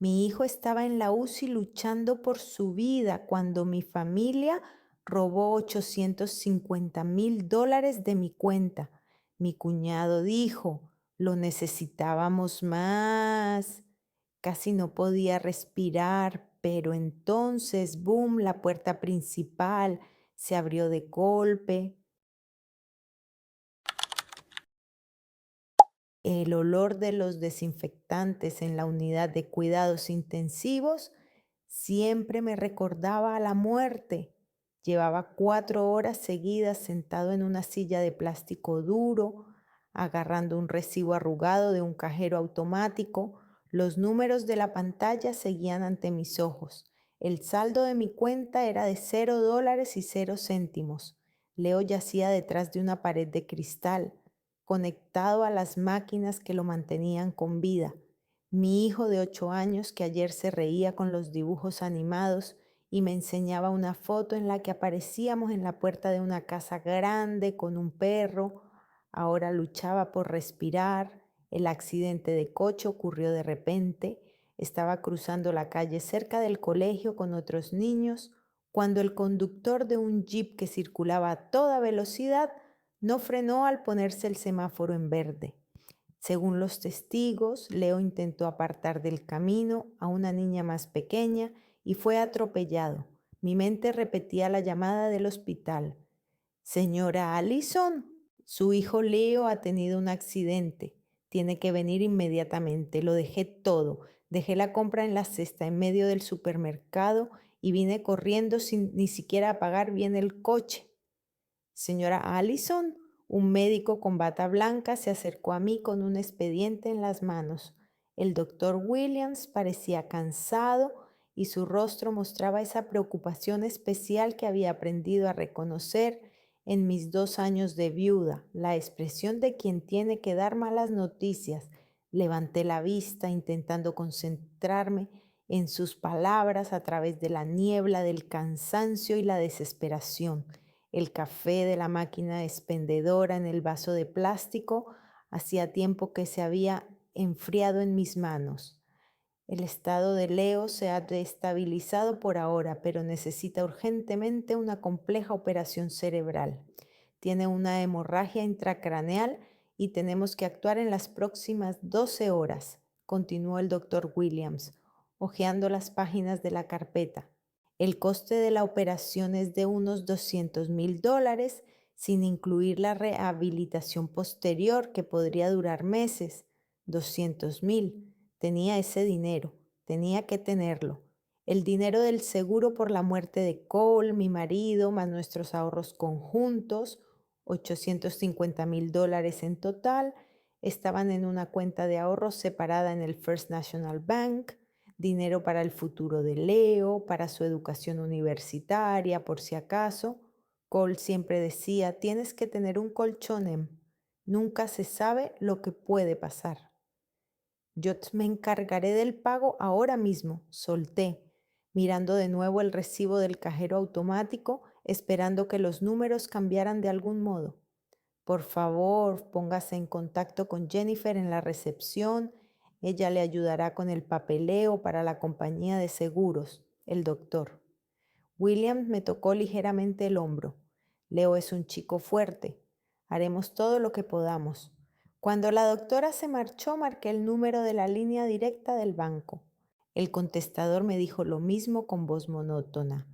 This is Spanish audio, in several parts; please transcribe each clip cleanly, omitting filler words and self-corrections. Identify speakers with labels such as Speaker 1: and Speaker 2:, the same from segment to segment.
Speaker 1: Mi hijo estaba en la UCI luchando por su vida cuando mi familia robó $850,000 de mi cuenta. Mi cuñado dijo, lo necesitábamos más. Casi no podía respirar, pero entonces, boom, la puerta principal se abrió de golpe. El olor de los desinfectantes en la unidad de cuidados intensivos siempre me recordaba a la muerte. Llevaba 4 horas seguidas sentado en una silla de plástico duro, agarrando un recibo arrugado de un cajero automático. Los números de la pantalla seguían ante mis ojos. El saldo de mi cuenta era de $0 y 0 céntimos. Leo yacía detrás de una pared de cristal, conectado a las máquinas que lo mantenían con vida. Mi hijo de 8 años, que ayer se reía con los dibujos animados y me enseñaba una foto en la que aparecíamos en la puerta de una casa grande con un perro, ahora luchaba por respirar. El accidente de coche ocurrió de repente. Estaba cruzando la calle cerca del colegio con otros niños cuando el conductor de un jeep que circulaba a toda velocidad no frenó al ponerse el semáforo en verde. Según los testigos, Leo intentó apartar del camino a una niña más pequeña y fue atropellado. Mi mente repetía la llamada del hospital. Señora Allison, su hijo Leo ha tenido un accidente. Tiene que venir inmediatamente. Lo dejé todo. Dejé la compra en la cesta en medio del supermercado y vine corriendo sin ni siquiera apagar bien el coche. Señora Allison, un médico con bata blanca se acercó a mí con un expediente en las manos. El doctor Williams parecía cansado y su rostro mostraba esa preocupación especial que había aprendido a reconocer en mis 2 años de viuda, la expresión de quien tiene que dar malas noticias. Levanté la vista intentando concentrarme en sus palabras a través de la niebla del cansancio y la desesperación. El café de la máquina expendedora en el vaso de plástico hacía tiempo que se había enfriado en mis manos. El estado de Leo se ha destabilizado por ahora, pero necesita urgentemente una compleja operación cerebral. Tiene una hemorragia intracraneal y tenemos que actuar en las próximas 12 horas, continuó el doctor Williams, hojeando las páginas de la carpeta. El coste de la operación es de unos $200,000, sin incluir la rehabilitación posterior, que podría durar meses. 200,000. Tenía ese dinero, tenía que tenerlo. El dinero del seguro por la muerte de Cole, mi marido, más nuestros ahorros conjuntos, $850,000 en total, estaban en una cuenta de ahorros separada en el First National Bank. Dinero para el futuro de Leo, para su educación universitaria, por si acaso. Cole siempre decía, tienes que tener un colchón, nunca se sabe lo que puede pasar. Yo me encargaré del pago ahora mismo, solté, mirando de nuevo el recibo del cajero automático, esperando que los números cambiaran de algún modo. Por favor, póngase en contacto con Jennifer en la recepción. Ella le ayudará con el papeleo para la compañía de seguros, el doctor. William me tocó ligeramente el hombro. Leo es un chico fuerte. Haremos todo lo que podamos. Cuando la doctora se marchó, marqué el número de la línea directa del banco. El contestador me dijo lo mismo con voz monótona.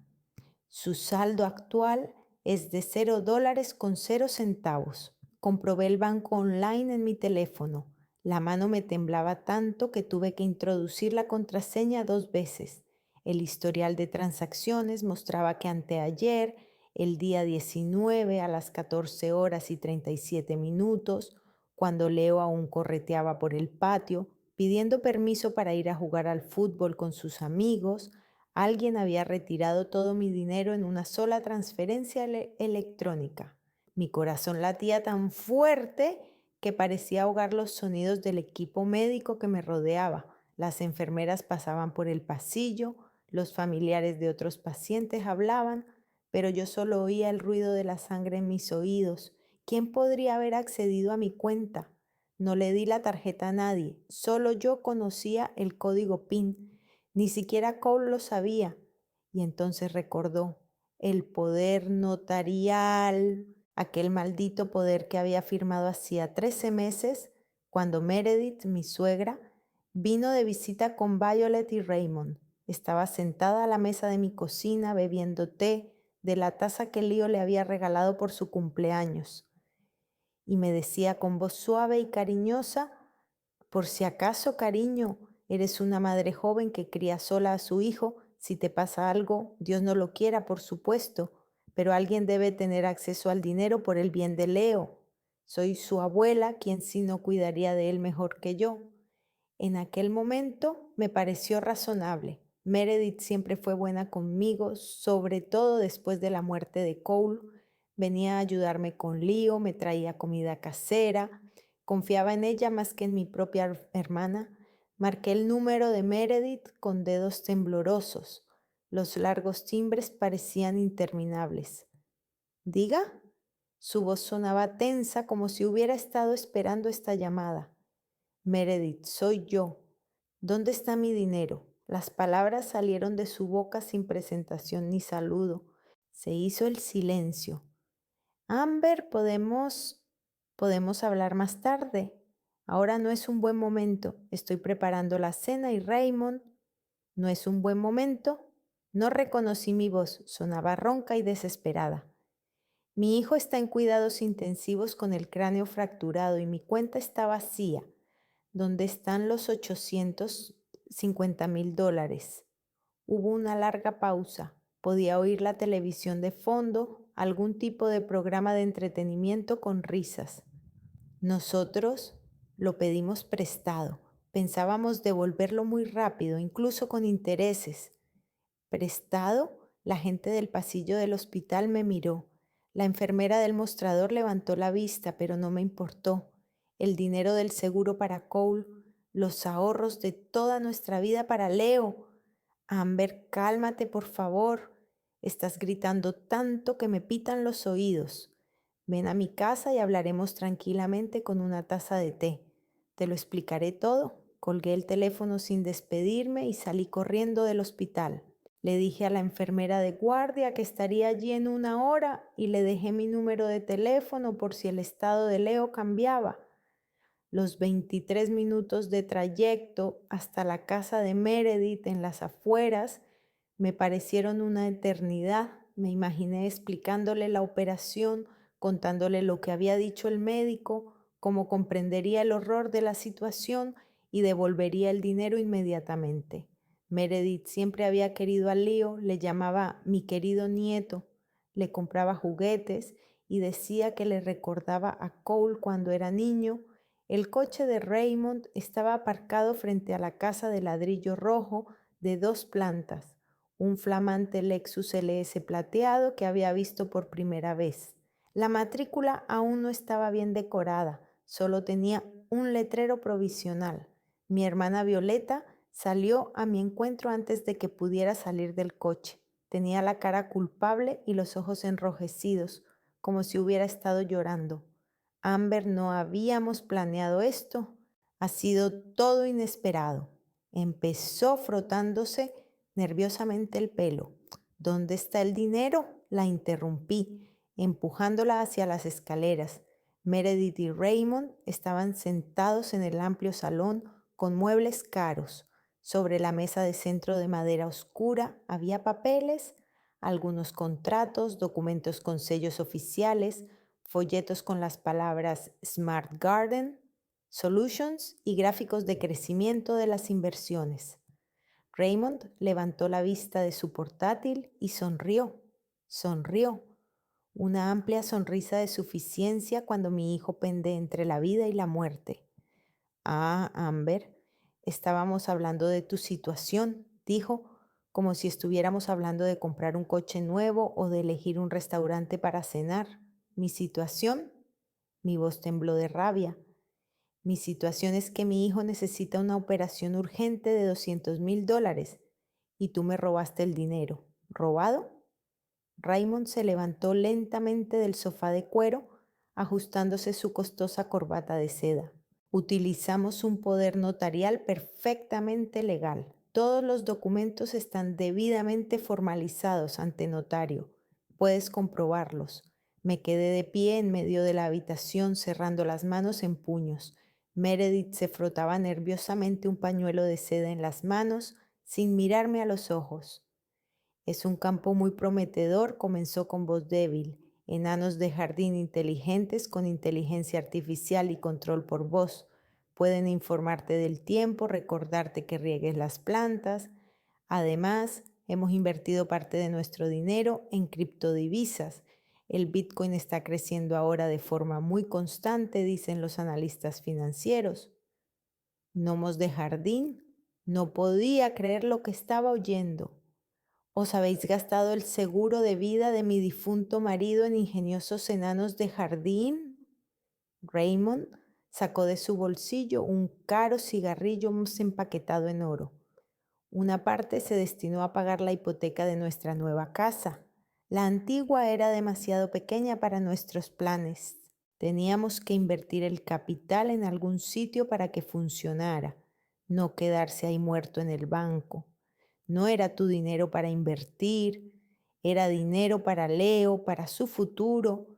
Speaker 1: Su saldo actual es de $0 con 0 centavos. Comprobé el banco online en mi teléfono. La mano me temblaba tanto que tuve que introducir la contraseña 2 veces. El historial de transacciones mostraba que anteayer, el día 19 a las 14 horas y 37 minutos, cuando Leo aún correteaba por el patio, pidiendo permiso para ir a jugar al fútbol con sus amigos, alguien había retirado todo mi dinero en una sola transferencia electrónica. Mi corazón latía tan fuerte que parecía ahogar los sonidos del equipo médico que me rodeaba. Las enfermeras pasaban por el pasillo, los familiares de otros pacientes hablaban, pero yo solo oía el ruido de la sangre en mis oídos. ¿Quién podría haber accedido a mi cuenta? No le di la tarjeta a nadie, solo yo conocía el código PIN. Ni siquiera Cole lo sabía. Y entonces recordó el poder notarial, aquel maldito poder que había firmado hacía 13 meses cuando Meredith, mi suegra, vino de visita con Violet y Raymond. Estaba sentada a la mesa de mi cocina bebiendo té de la taza que Leo le había regalado por su cumpleaños. Y me decía con voz suave y cariñosa: por si acaso, cariño, eres una madre joven que cría sola a su hijo. Si te pasa algo, Dios no lo quiera, por supuesto, pero alguien debe tener acceso al dinero por el bien de Leo. Soy su abuela, quien sí no cuidaría de él mejor que yo. En aquel momento me pareció razonable. Meredith siempre fue buena conmigo, sobre todo después de la muerte de Cole. Venía a ayudarme con Leo, me traía comida casera. Confiaba en ella más que en mi propia hermana. Marqué el número de Meredith con dedos temblorosos. Los largos timbres parecían interminables. ¿Diga? Su voz sonaba tensa como si hubiera estado esperando esta llamada. Meredith, soy yo. ¿Dónde está mi dinero? Las palabras salieron de su boca sin presentación ni saludo. Se hizo el silencio. Amber, podemos hablar más tarde. Ahora no es un buen momento. Estoy preparando la cena y Raymond. ¿No es un buen momento? No reconocí mi voz. Sonaba ronca y desesperada. Mi hijo está en cuidados intensivos con el cráneo fracturado y mi cuenta está vacía. ¿Dónde están los $850,000? Hubo una larga pausa. Podía oír la televisión de fondo, algún tipo de programa de entretenimiento con risas. Nosotros lo pedimos prestado. Pensábamos devolverlo muy rápido, incluso con intereses. ¿Prestado? La gente del pasillo del hospital me miró. La enfermera del mostrador levantó la vista, pero no me importó. El dinero del seguro para Cole, los ahorros de toda nuestra vida para Leo. Amber, cálmate, por favor. Estás gritando tanto que me pitan los oídos. Ven a mi casa y hablaremos tranquilamente con una taza de té. Te lo explicaré todo. Colgué el teléfono sin despedirme y salí corriendo del hospital. Le dije a la enfermera de guardia que estaría allí en 1 hora y le dejé mi número de teléfono por si el estado de Leo cambiaba. Los 23 minutos de trayecto hasta la casa de Meredith en las afueras me parecieron una eternidad. Me imaginé explicándole la operación, contándole lo que había dicho el médico, cómo comprendería el horror de la situación y devolvería el dinero inmediatamente. Meredith siempre había querido a Leo, le llamaba mi querido nieto, le compraba juguetes y decía que le recordaba a Cole cuando era niño. El coche de Raymond estaba aparcado frente a la casa de ladrillo rojo de 2 plantas, un flamante Lexus LS plateado que había visto por primera vez. La matrícula aún no estaba bien decorada, solo tenía un letrero provisional. Mi hermana Violeta salió a mi encuentro antes de que pudiera salir del coche. Tenía la cara culpable y los ojos enrojecidos, como si hubiera estado llorando. Amber, no habíamos planeado esto. Ha sido todo inesperado. Empezó frotándose nerviosamente el pelo. ¿Dónde está el dinero? La interrumpí, empujándola hacia las escaleras. Meredith y Raymond estaban sentados en el amplio salón con muebles caros. Sobre la mesa de centro de madera oscura había papeles, algunos contratos, documentos con sellos oficiales, folletos con las palabras Smart Garden, Solutions y gráficos de crecimiento de las inversiones. Raymond levantó la vista de su portátil y sonrió. Sonrió. Una amplia sonrisa de suficiencia cuando mi hijo pende entre la vida y la muerte. Ah, Amber, estábamos hablando de tu situación, dijo, como si estuviéramos hablando de comprar un coche nuevo o de elegir un restaurante para cenar. ¿Mi situación? Mi voz tembló de rabia. Mi situación es que mi hijo necesita una operación urgente de $200,000 y tú me robaste el dinero. ¿Robado? Raymond se levantó lentamente del sofá de cuero, ajustándose su costosa corbata de seda. Utilizamos un poder notarial perfectamente legal. Todos los documentos están debidamente formalizados ante notario. Puedes comprobarlos. Me quedé de pie en medio de la habitación cerrando las manos en puños. Meredith se frotaba nerviosamente un pañuelo de seda en las manos sin mirarme a los ojos. Es un campo muy prometedor, comenzó con voz débil. Enanos de jardín inteligentes con inteligencia artificial y control por voz. Pueden informarte del tiempo, recordarte que riegues las plantas. Además, hemos invertido parte de nuestro dinero en criptodivisas. El Bitcoin está creciendo ahora de forma muy constante, dicen los analistas financieros. Gnomos de jardín. No podía creer lo que estaba oyendo. ¿Os habéis gastado el seguro de vida de mi difunto marido en ingeniosos enanos de jardín? Raymond sacó de su bolsillo un caro cigarrillo empaquetado en oro. Una parte se destinó a pagar la hipoteca de nuestra nueva casa. La antigua era demasiado pequeña para nuestros planes. Teníamos que invertir el capital en algún sitio para que funcionara, no quedarse ahí muerto en el banco. No era tu dinero para invertir, era dinero para Leo, para su futuro.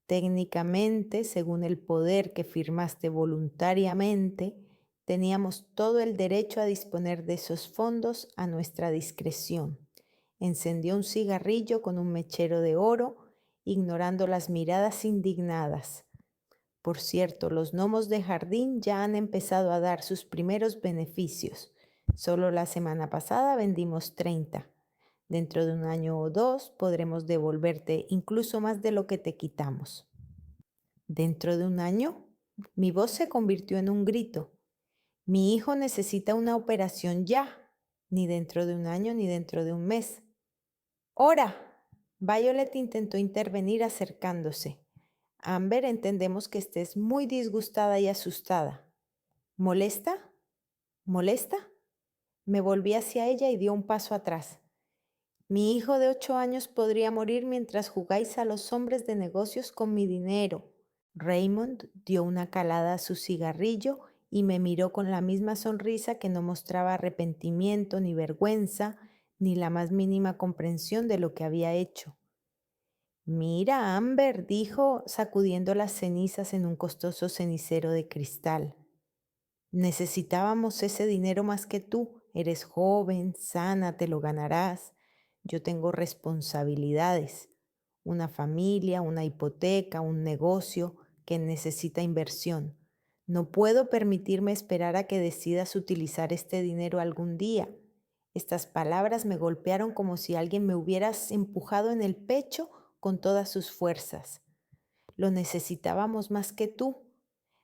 Speaker 1: Técnicamente, según el poder que firmaste voluntariamente, teníamos todo el derecho a disponer de esos fondos a nuestra discreción. Encendió un cigarrillo con un mechero de oro, ignorando las miradas indignadas. Por cierto, los gnomos de jardín ya han empezado a dar sus primeros beneficios. Solo la semana pasada vendimos 30. Dentro de un año o dos podremos devolverte incluso más de lo que te quitamos. ¿Dentro de un año? Mi voz se convirtió en un grito. Mi hijo necesita una operación ya, ni dentro de un año ni dentro de un mes. ¡Hora! Violet intentó intervenir acercándose. Amber, entendemos que estés muy disgustada y asustada. ¿Molesta? ¿Molesta? Me volví hacia ella y dio un paso atrás. Mi hijo de 8 años podría morir mientras jugáis a los hombres de negocios con mi dinero. Raymond dio una calada a su cigarrillo y me miró con la misma sonrisa que no mostraba arrepentimiento ni vergüenza, ni la más mínima comprensión de lo que había hecho. Mira, Amber, dijo, sacudiendo las cenizas en un costoso cenicero de cristal. Necesitábamos ese dinero más que tú. Eres joven, sana, te lo ganarás. Yo tengo responsabilidades, una familia, una hipoteca, un negocio que necesita inversión. No puedo permitirme esperar a que decidas utilizar este dinero algún día. Estas palabras me golpearon como si alguien me hubiera empujado en el pecho con todas sus fuerzas. Lo necesitábamos más que tú.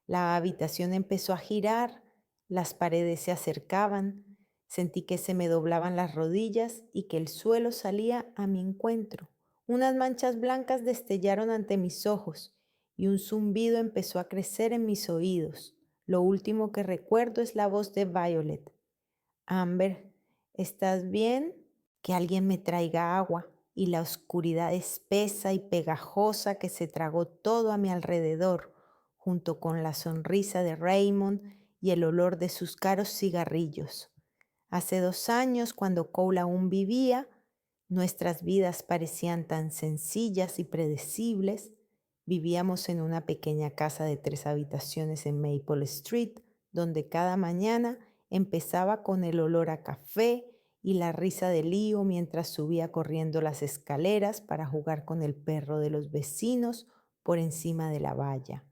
Speaker 1: La habitación empezó a girar, las paredes se acercaban, sentí que se me doblaban las rodillas y que el suelo salía a mi encuentro. Unas manchas blancas destellaron ante mis ojos y un zumbido empezó a crecer en mis oídos. Lo último que recuerdo es la voz de Violet. Amber, ¿estás bien? Que alguien me traiga agua. Y la oscuridad espesa y pegajosa que se tragó todo a mi alrededor, junto con la sonrisa de Raymond y el olor de sus caros cigarrillos. Hace 2 años, cuando Cole aún vivía, nuestras vidas parecían tan sencillas y predecibles. Vivíamos en una pequeña casa de 3 habitaciones en Maple Street, donde cada mañana empezaba con el olor a café y la risa de Leo mientras subía corriendo las escaleras para jugar con el perro de los vecinos por encima de la valla.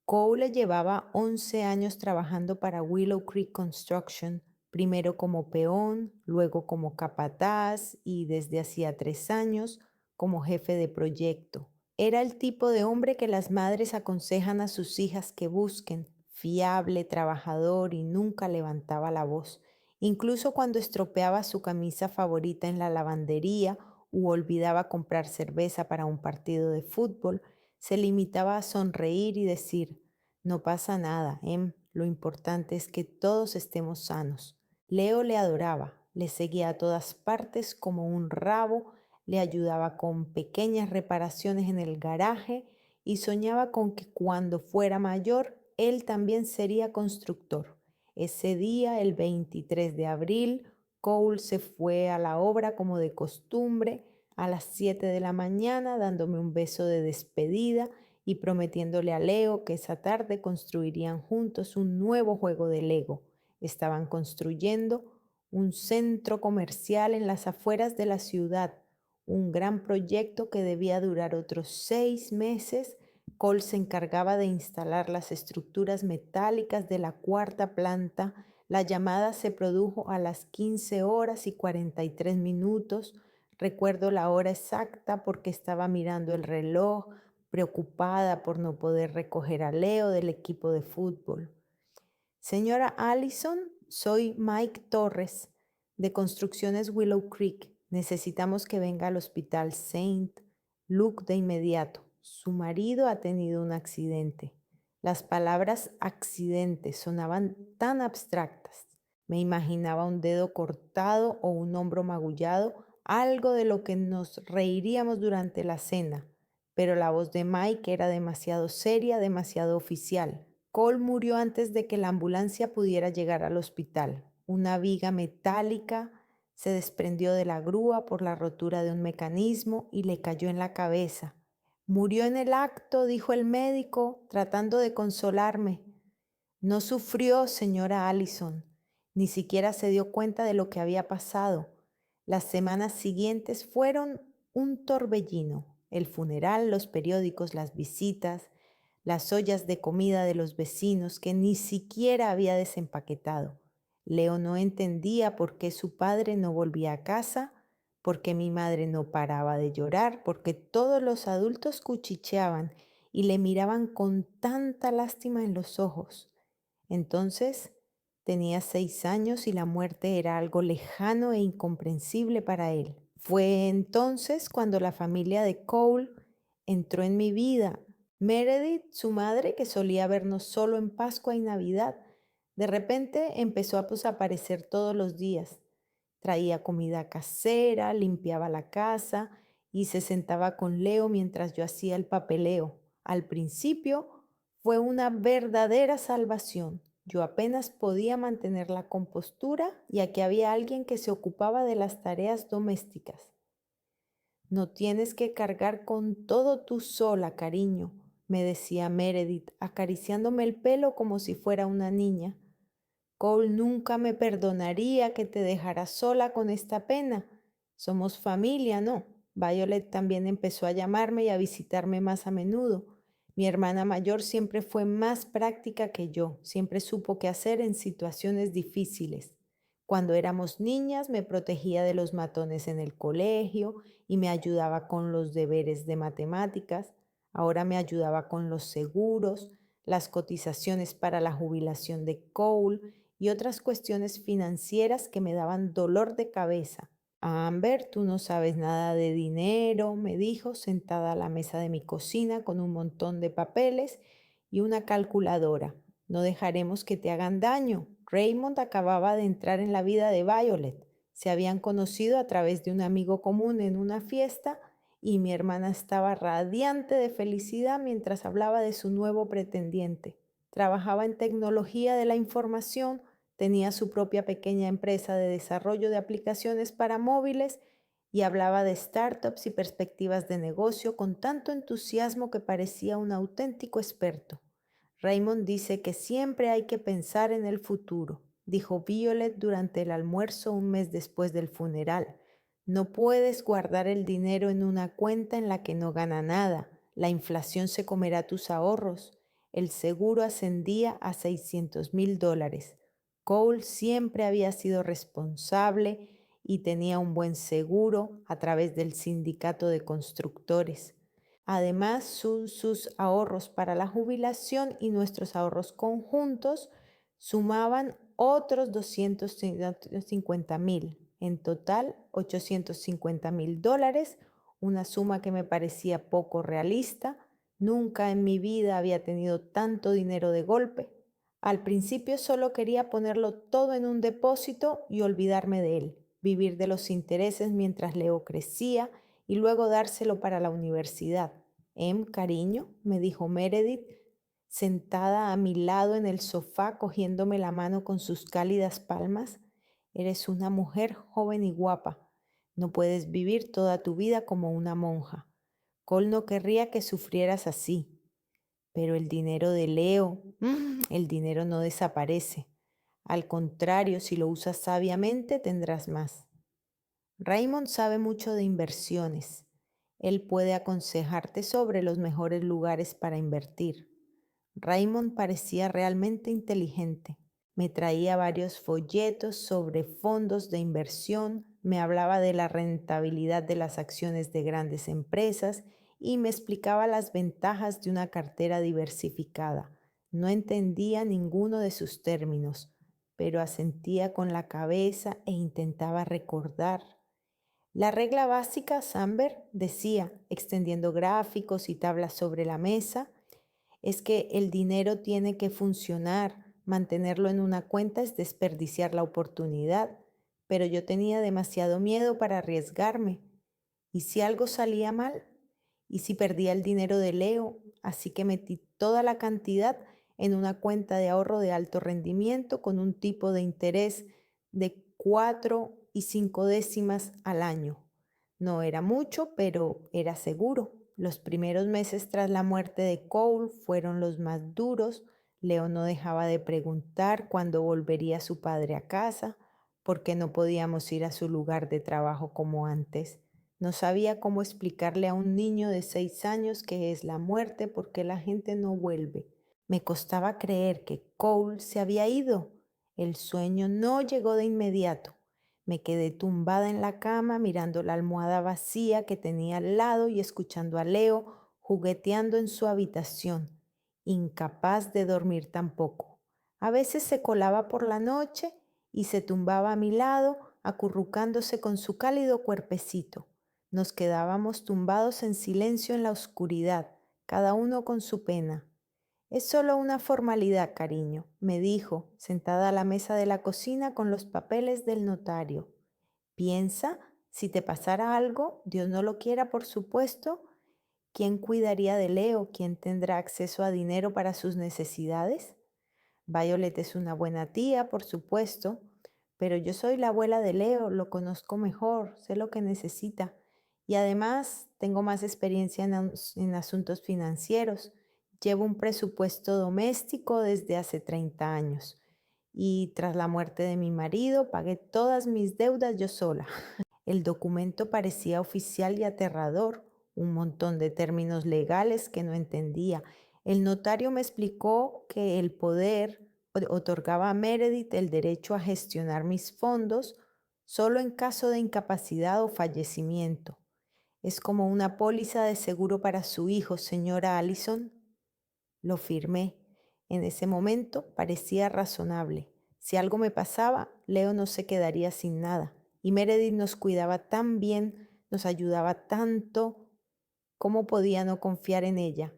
Speaker 1: Cole llevaba 11 años trabajando para Willow Creek Construction, primero como peón, luego como capataz y desde hacía 3 años como jefe de proyecto. Era el tipo de hombre que las madres aconsejan a sus hijas que busquen, fiable, trabajador y nunca levantaba la voz, incluso cuando estropeaba su camisa favorita en la lavandería u olvidaba comprar cerveza para un partido de fútbol. Se limitaba a sonreír y decir, no pasa nada, lo importante es que todos estemos sanos. Leo le adoraba, le seguía a todas partes como un rabo, le ayudaba con pequeñas reparaciones en el garaje y soñaba con que cuando fuera mayor, él también sería constructor. Ese día, el 23 de abril, Cole se fue a la obra como de costumbre a las 7 de la mañana, dándome un beso de despedida y prometiéndole a Leo que esa tarde construirían juntos un nuevo juego de Lego. Estaban construyendo un centro comercial en las afueras de la ciudad, un gran proyecto que debía durar otros 6 meses. Cole se encargaba de instalar las estructuras metálicas de la cuarta planta. La llamada se produjo a las 15 horas y 43 minutos. Recuerdo la hora exacta porque estaba mirando el reloj, preocupada por no poder recoger a Leo del equipo de fútbol. Señora Allison, soy Mike Torres, de Construcciones Willow Creek. Necesitamos que venga al hospital Saint Luke de inmediato. Su marido ha tenido un accidente. Las palabras accidente sonaban tan abstractas. Me imaginaba un dedo cortado o un hombro magullado, algo de lo que nos reiríamos durante la cena. Pero la voz de Mike era demasiado seria, demasiado oficial. Cole murió antes de que la ambulancia pudiera llegar al hospital. Una viga metálica se desprendió de la grúa por la rotura de un mecanismo y le cayó en la cabeza. Murió en el acto, dijo el médico, tratando de consolarme. No sufrió, señora Allison. Ni siquiera se dio cuenta de lo que había pasado. Las semanas siguientes fueron un torbellino. El funeral, los periódicos, las visitas, las ollas de comida de los vecinos que ni siquiera había desempaquetado. Leo no entendía por qué su padre no volvía a casa, por qué mi madre no paraba de llorar, porque todos los adultos cuchicheaban y le miraban con tanta lástima en los ojos. Entonces tenía 6 años y la muerte era algo lejano e incomprensible para él. Fue entonces cuando la familia de Cole entró en mi vida. Meredith, su madre, que solía vernos solo en Pascua y Navidad, de repente empezó a aparecer todos los días. Traía comida casera, limpiaba la casa y se sentaba con Leo mientras yo hacía el papeleo. Al principio fue una verdadera salvación. Yo apenas podía mantener la compostura y aquí había alguien que se ocupaba de las tareas domésticas. No tienes que cargar con todo tú sola, cariño, me decía Meredith, acariciándome el pelo como si fuera una niña. Cole nunca me perdonaría que te dejara sola con esta pena. Somos familia, ¿no? Violet también empezó a llamarme y a visitarme más a menudo. Mi hermana mayor siempre fue más práctica que yo, siempre supo qué hacer en situaciones difíciles. Cuando éramos niñas me protegía de los matones en el colegio y me ayudaba con los deberes de matemáticas. Ahora me ayudaba con los seguros, las cotizaciones para la jubilación de Cole y otras cuestiones financieras que me daban dolor de cabeza. Amber, tú no sabes nada de dinero, me dijo, sentada a la mesa de mi cocina con un montón de papeles y una calculadora. No dejaremos que te hagan daño. Raymond acababa de entrar en la vida de Violet. Se habían conocido a través de un amigo común en una fiesta y mi hermana estaba radiante de felicidad mientras hablaba de su nuevo pretendiente. Trabajaba en tecnología de la información, tenía su propia pequeña empresa de desarrollo de aplicaciones para móviles y hablaba de startups y perspectivas de negocio con tanto entusiasmo que parecía un auténtico experto. Raymond dice que siempre hay que pensar en el futuro, dijo Violet durante el almuerzo un mes después del funeral. No puedes guardar el dinero en una cuenta en la que no gana nada. La inflación se comerá tus ahorros. El seguro ascendía a $600,000. Cole siempre había sido responsable y tenía un buen seguro a través del sindicato de constructores. Además, sus ahorros para la jubilación y nuestros ahorros conjuntos sumaban otros $250,000. En total, $850,000, una suma que me parecía poco realista. Nunca en mi vida había tenido tanto dinero de golpe. Al principio solo quería ponerlo todo en un depósito y olvidarme de él, vivir de los intereses mientras Leo crecía y luego dárselo para la universidad. Cariño, me dijo Meredith, sentada a mi lado en el sofá cogiéndome la mano con sus cálidas palmas, Eres una mujer joven y guapa. No puedes vivir toda tu vida como una monja. Cole no querría que sufrieras así. Pero el dinero de Leo, el dinero no desaparece. Al contrario, si lo usas sabiamente, tendrás más. Raymond sabe mucho de inversiones. Él puede aconsejarte sobre los mejores lugares para invertir. Raymond parecía realmente inteligente. Me traía varios folletos sobre fondos de inversión, me hablaba de la rentabilidad de las acciones de grandes empresas y me explicaba las ventajas de una cartera diversificada. No entendía ninguno de sus términos, pero asentía con la cabeza e intentaba recordar. La regla básica, Samber decía, extendiendo gráficos y tablas sobre la mesa, es que el dinero tiene que funcionar. Mantenerlo en una cuenta es desperdiciar la oportunidad, pero yo tenía demasiado miedo para arriesgarme. ¿Y si algo salía mal? ¿Y si perdía el dinero de Leo? Así que metí toda la cantidad en una cuenta de ahorro de alto rendimiento con un tipo de interés de 4,5 al año. No era mucho, pero era seguro. Los primeros meses tras la muerte de Cole fueron los más duros. Leo no dejaba de preguntar cuándo volvería su padre a casa, porque no podíamos ir a su lugar de trabajo como antes. No sabía cómo explicarle a un niño de 6 años qué es la muerte porque la gente no vuelve. Me costaba creer que Cole se había ido. El sueño no llegó de inmediato. Me quedé tumbada en la cama mirando la almohada vacía que tenía al lado y escuchando a Leo jugueteando en su habitación, incapaz de dormir tampoco. A veces se colaba por la noche y se tumbaba a mi lado, acurrucándose con su cálido cuerpecito. Nos quedábamos tumbados en silencio en la oscuridad, cada uno con su pena. Es solo una formalidad, cariño, me dijo, sentada a la mesa de la cocina con los papeles del notario. Piensa, si te pasara algo, Dios no lo quiera, por supuesto, ¿quién cuidaría de Leo? ¿Quién tendrá acceso a dinero para sus necesidades? Violet es una buena tía, por supuesto, pero yo soy la abuela de Leo, lo conozco mejor, sé lo que necesita y además tengo más experiencia en asuntos financieros. Llevo un presupuesto doméstico desde hace 30 años y tras la muerte de mi marido pagué todas mis deudas yo sola. El documento parecía oficial y aterrador, un montón de términos legales que no entendía. El notario me explicó que el poder otorgaba a Meredith el derecho a gestionar mis fondos solo en caso de incapacidad o fallecimiento. Es como una póliza de seguro para su hijo, señora Allison. Lo firmé. En ese momento parecía razonable. Si algo me pasaba, Leo no se quedaría sin nada. Y Meredith nos cuidaba tan bien, nos ayudaba tanto. ¿Cómo podía no confiar en ella?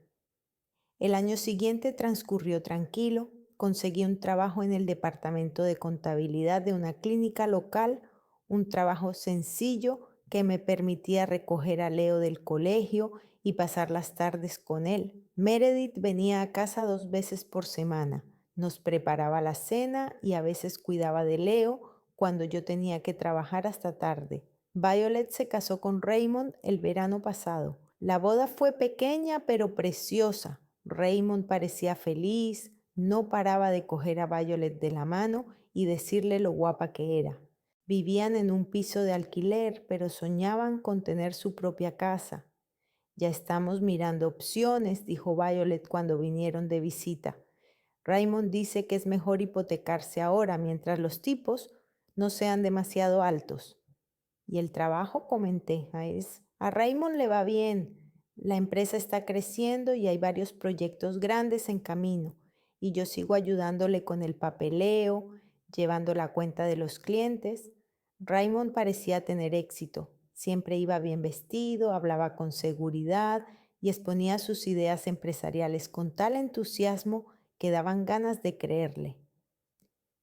Speaker 1: El año siguiente transcurrió tranquilo. Conseguí un trabajo en el departamento de contabilidad de una clínica local, un trabajo sencillo que me permitía recoger a Leo del colegio y pasar las tardes con él. Meredith venía a casa 2 veces por semana. Nos preparaba la cena y a veces cuidaba de Leo cuando yo tenía que trabajar hasta tarde. Violet se casó con Raymond el verano pasado. La boda fue pequeña pero preciosa. Raymond parecía feliz, no paraba de coger a Violet de la mano y decirle lo guapa que era. Vivían en un piso de alquiler, pero soñaban con tener su propia casa. Ya estamos mirando opciones, dijo Violet cuando vinieron de visita. Raymond dice que es mejor hipotecarse ahora mientras los tipos no sean demasiado altos. Y el trabajo, comenté, a Raymond le va bien. La empresa está creciendo y hay varios proyectos grandes en camino. Y yo sigo ayudándole con el papeleo, llevando la cuenta de los clientes. Raymond parecía tener éxito. Siempre iba bien vestido, hablaba con seguridad y exponía sus ideas empresariales con tal entusiasmo que daban ganas de creerle.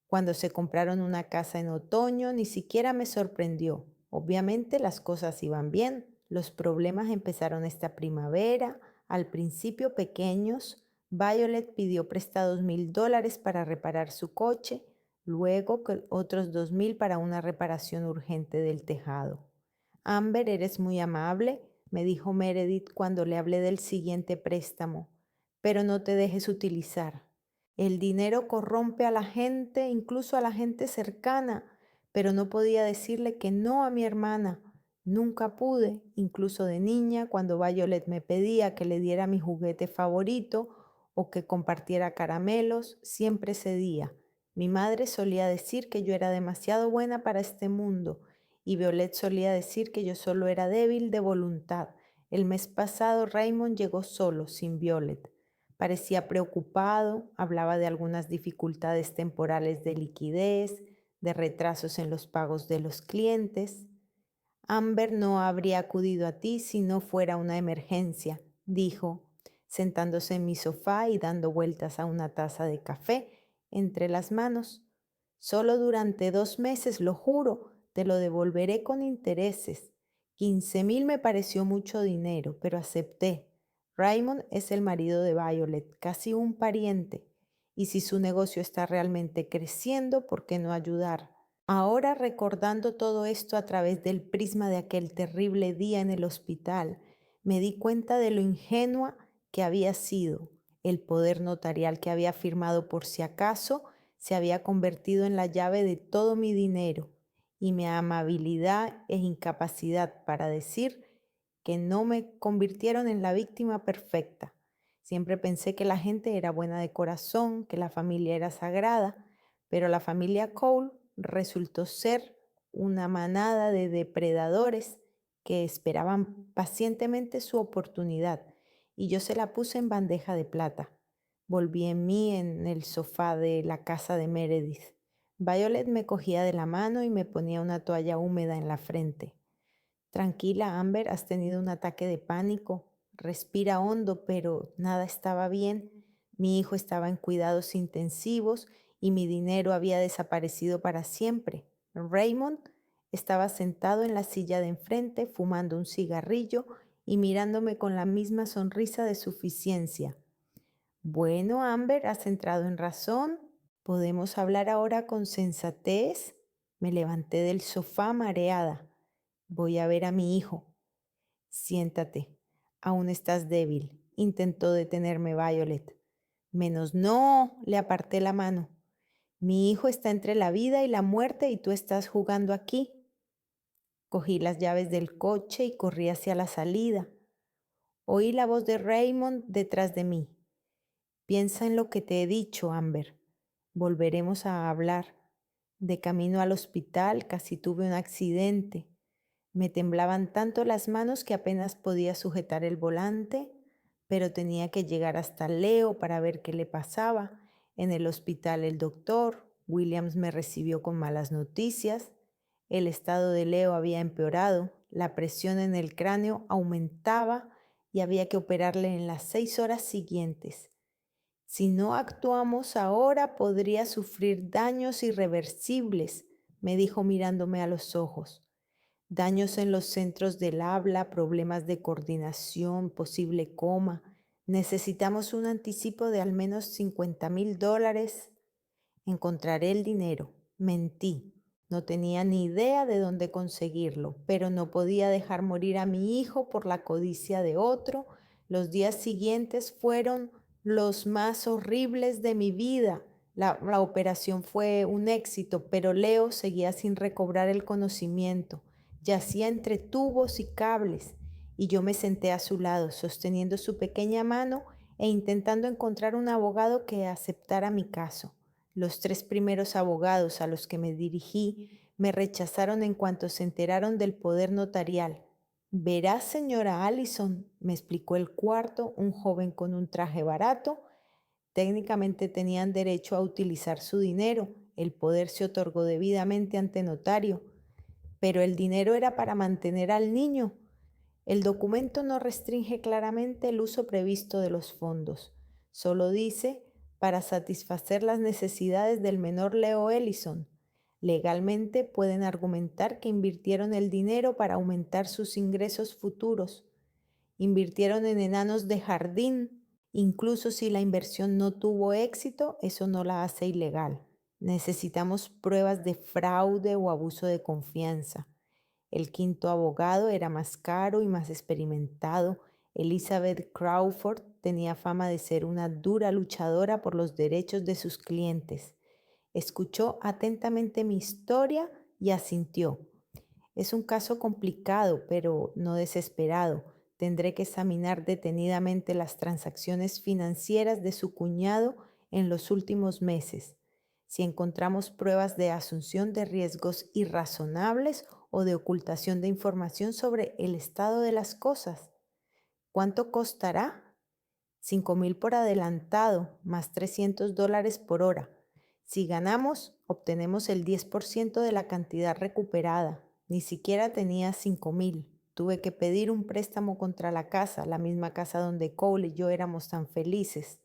Speaker 1: Cuando se compraron una casa en otoño, ni siquiera me sorprendió. Obviamente las cosas iban bien. Los problemas empezaron esta primavera, al principio pequeños. Violet pidió prestados $1,000 para reparar su coche. luego otros 2.000 para una reparación urgente del tejado. Amber, eres muy amable, me dijo Meredith cuando le hablé del siguiente préstamo, pero no te dejes utilizar. El dinero corrompe a la gente, incluso a la gente cercana, pero no podía decirle que no a mi hermana. Nunca pude, incluso de niña, cuando Violet me pedía que le diera mi juguete favorito o que compartiera caramelos, siempre cedía. Mi madre solía decir que yo era demasiado buena para este mundo y Violet solía decir que yo solo era débil de voluntad. El mes pasado Raymond llegó solo, sin Violet. Parecía preocupado, hablaba de algunas dificultades temporales de liquidez, de retrasos en los pagos de los clientes. Amber no habría acudido a ti si no fuera una emergencia, dijo, sentándose en mi sofá y dando vueltas a una taza de café entre las manos. Solo durante 2 meses, lo juro, te lo devolveré con intereses. 15.000 me pareció mucho dinero, pero acepté. Raymond es el marido de Violet, casi un pariente. Y si su negocio está realmente creciendo, ¿por qué no ayudar? Ahora, recordando todo esto a través del prisma de aquel terrible día en el hospital, me di cuenta de lo ingenua que había sido. El poder notarial que había firmado por si acaso se había convertido en la llave de todo mi dinero, y mi amabilidad e incapacidad para decir que no me convirtieron en la víctima perfecta. Siempre pensé que la gente era buena de corazón, que la familia era sagrada, pero la familia Cole resultó ser una manada de depredadores que esperaban pacientemente su oportunidad, y yo se la puse en bandeja de plata. Volví en mí en el sofá de la casa de Meredith. Violet me cogía de la mano y me ponía una toalla húmeda en la frente. Tranquila, Amber, has tenido un ataque de pánico. Respira hondo, pero nada estaba bien. Mi hijo estaba en cuidados intensivos y mi dinero había desaparecido para siempre. Raymond estaba sentado en la silla de enfrente, fumando un cigarrillo y mirándome con la misma sonrisa de suficiencia. Bueno, Amber, has entrado en razón. ¿Podemos hablar ahora con sensatez? Me levanté del sofá mareada. Voy a ver a mi hijo. Siéntate. Aún estás débil. Intentó detenerme Violet. Menos no, le aparté la mano. Mi hijo está entre la vida y la muerte y tú estás jugando aquí. Cogí las llaves del coche y corrí hacia la salida. Oí la voz de Raymond detrás de mí. Piensa en lo que te he dicho, Amber. Volveremos a hablar. De camino al hospital casi tuve un accidente. Me temblaban tanto las manos que apenas podía sujetar el volante, pero tenía que llegar hasta Leo para ver qué le pasaba. En el hospital el doctor Williams me recibió con malas noticias. El estado de Leo había empeorado, la presión en el cráneo aumentaba y había que operarle en las 6 horas siguientes. Si no actuamos ahora, podría sufrir daños irreversibles, me dijo mirándome a los ojos. Daños en los centros del habla, problemas de coordinación, posible coma. Necesitamos un anticipo de al menos $50.000. Encontraré el dinero. Mentí. No tenía ni idea de dónde conseguirlo, pero no podía dejar morir a mi hijo por la codicia de otro. Los días siguientes fueron los más horribles de mi vida. La operación fue un éxito, pero Leo seguía sin recobrar el conocimiento. Yacía entre tubos y cables, y yo me senté a su lado, sosteniendo su pequeña mano e intentando encontrar un abogado que aceptara mi caso. Los 3 primeros abogados a los que me dirigí me rechazaron en cuanto se enteraron del poder notarial. Verá, señora Allison, me explicó el cuarto, un joven con un traje barato. Técnicamente tenían derecho a utilizar su dinero. El poder se otorgó debidamente ante notario, pero el dinero era para mantener al niño. El documento no restringe claramente el uso previsto de los fondos. Solo dice para satisfacer las necesidades del menor Leo Ellison. Legalmente pueden argumentar que invirtieron el dinero para aumentar sus ingresos futuros. Invirtieron en enanos de jardín. Incluso si la inversión no tuvo éxito, eso no la hace ilegal. Necesitamos pruebas de fraude o abuso de confianza. El quinto abogado era más caro y más experimentado. Elizabeth Crawford tenía fama de ser una dura luchadora por los derechos de sus clientes. Escuchó atentamente mi historia y asintió. Es un caso complicado, pero no desesperado. Tendré que examinar detenidamente las transacciones financieras de su cuñado en los últimos meses. Si encontramos pruebas de asunción de riesgos irrazonables o de ocultación de información sobre el estado de las cosas. ¿Cuánto costará? 5,000 por adelantado, más $300 por hora. Si ganamos, obtenemos el 10% de la cantidad recuperada. Ni siquiera tenía 5,000. Tuve que pedir un préstamo contra la casa, la misma casa donde Cole y yo éramos tan felices.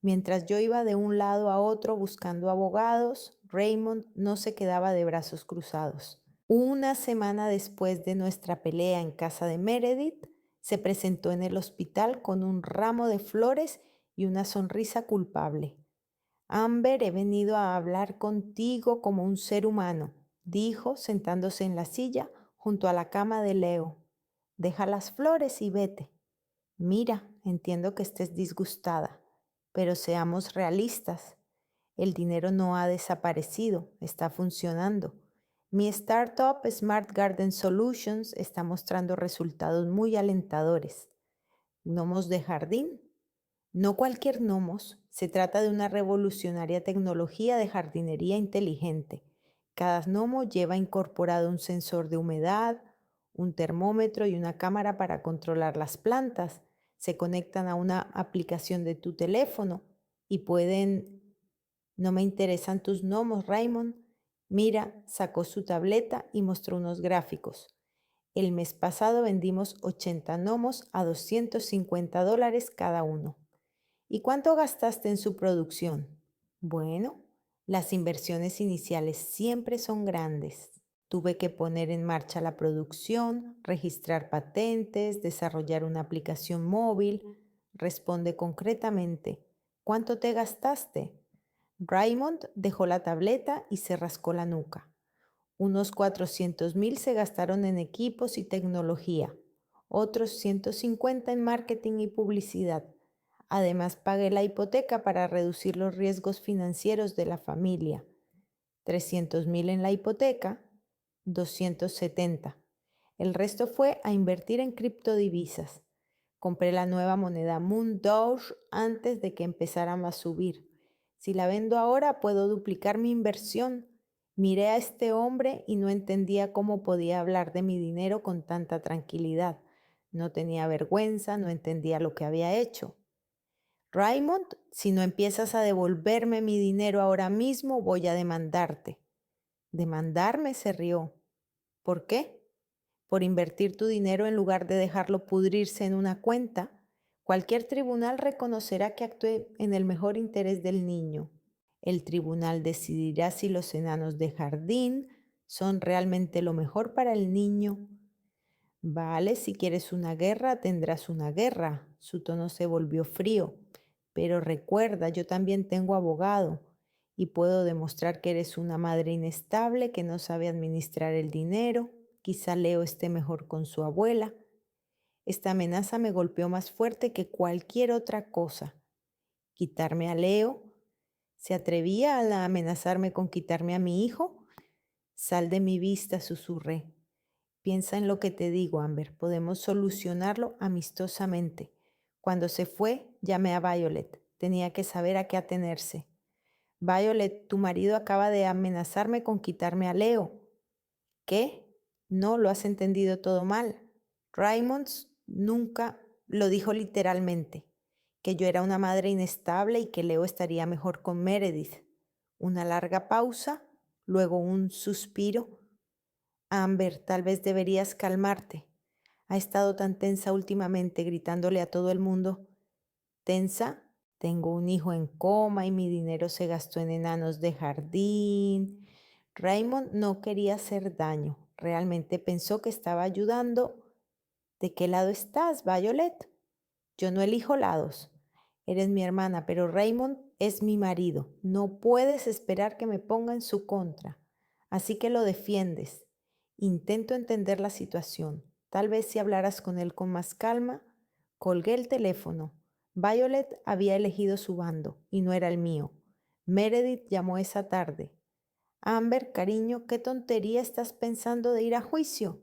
Speaker 1: Mientras yo iba de un lado a otro buscando abogados, Raymond no se quedaba de brazos cruzados. Una semana después de nuestra pelea en casa de Meredith, se presentó en el hospital con un ramo de flores y una sonrisa culpable. Amber, he venido a hablar contigo como un ser humano, dijo sentándose en la silla junto a la cama de Leo. Deja las flores y vete. Mira, entiendo que estés disgustada, pero seamos realistas. El dinero no ha desaparecido, está funcionando. Mi startup Smart Garden Solutions está mostrando resultados muy alentadores. ¿Gnomos de jardín? No cualquier gnomos, se trata de una revolucionaria tecnología de jardinería inteligente. Cada gnomo lleva incorporado un sensor de humedad, un termómetro y una cámara para controlar las plantas. Se conectan a una aplicación de tu teléfono y pueden... No me interesan tus gnomos, Raymond. Mira, sacó su tableta y mostró unos gráficos. El mes pasado vendimos 80 gnomos a $250 cada uno. ¿Y cuánto gastaste en su producción? Bueno, las inversiones iniciales siempre son grandes. Tuve que poner en marcha la producción, registrar patentes, desarrollar una aplicación móvil. Responde concretamente. ¿Cuánto te gastaste? Raymond dejó la tableta y se rascó la nuca. Unos 400,000 se gastaron en equipos y tecnología, otros 150 en marketing y publicidad. Además, pagué la hipoteca para reducir los riesgos financieros de la familia. 300,000 en la hipoteca, 270. El resto fue a invertir en criptodivisas. Compré la nueva moneda Moon Doge antes de que empezaran a subir. Si la vendo ahora, puedo duplicar mi inversión. Miré a este hombre y no entendía cómo podía hablar de mi dinero con tanta tranquilidad. No tenía vergüenza, no entendía lo que había hecho. Raymond, si no empiezas a devolverme mi dinero ahora mismo, voy a demandarte. ¿Demandarme? Se rió. ¿Por qué? Por invertir tu dinero en lugar de dejarlo pudrirse en una cuenta. Cualquier tribunal reconocerá que actué en el mejor interés del niño. El tribunal decidirá si los enanos de jardín son realmente lo mejor para el niño. Vale, si quieres una guerra, tendrás una guerra. Su tono se volvió frío. Pero recuerda, yo también tengo abogado y puedo demostrar que eres una madre inestable que no sabe administrar el dinero. Quizá Leo esté mejor con su abuela. Esta amenaza me golpeó más fuerte que cualquier otra cosa. ¿Quitarme a Leo? ¿Se atrevía a amenazarme con quitarme a mi hijo? Sal de mi vista, susurré. Piensa en lo que te digo, Amber. Podemos solucionarlo amistosamente. Cuando se fue, llamé a Violet. Tenía que saber a qué atenerse. Violet, tu marido acaba de amenazarme con quitarme a Leo. ¿Qué? No, lo has entendido todo mal. Raymond nunca lo dijo literalmente, que yo era una madre inestable y que Leo estaría mejor con Meredith. Una larga pausa, luego un suspiro. Amber, tal vez deberías calmarte. Ha estado tan tensa últimamente, gritándole a todo el mundo. ¿Tensa? Tengo un hijo en coma y mi dinero se gastó en enanos de jardín. Raymond no quería hacer daño. Realmente pensó que estaba ayudando. ¿De qué lado estás, Violet? Yo no elijo lados. Eres mi hermana, pero Raymond es mi marido. No puedes esperar que me ponga en su contra. Así que lo defiendes. Intento entender la situación. Tal vez si hablaras con él con más calma. Colgué el teléfono. Violet había elegido su bando y no era el mío. Meredith llamó esa tarde. Amber, cariño, ¿qué tontería estás pensando de ir a juicio?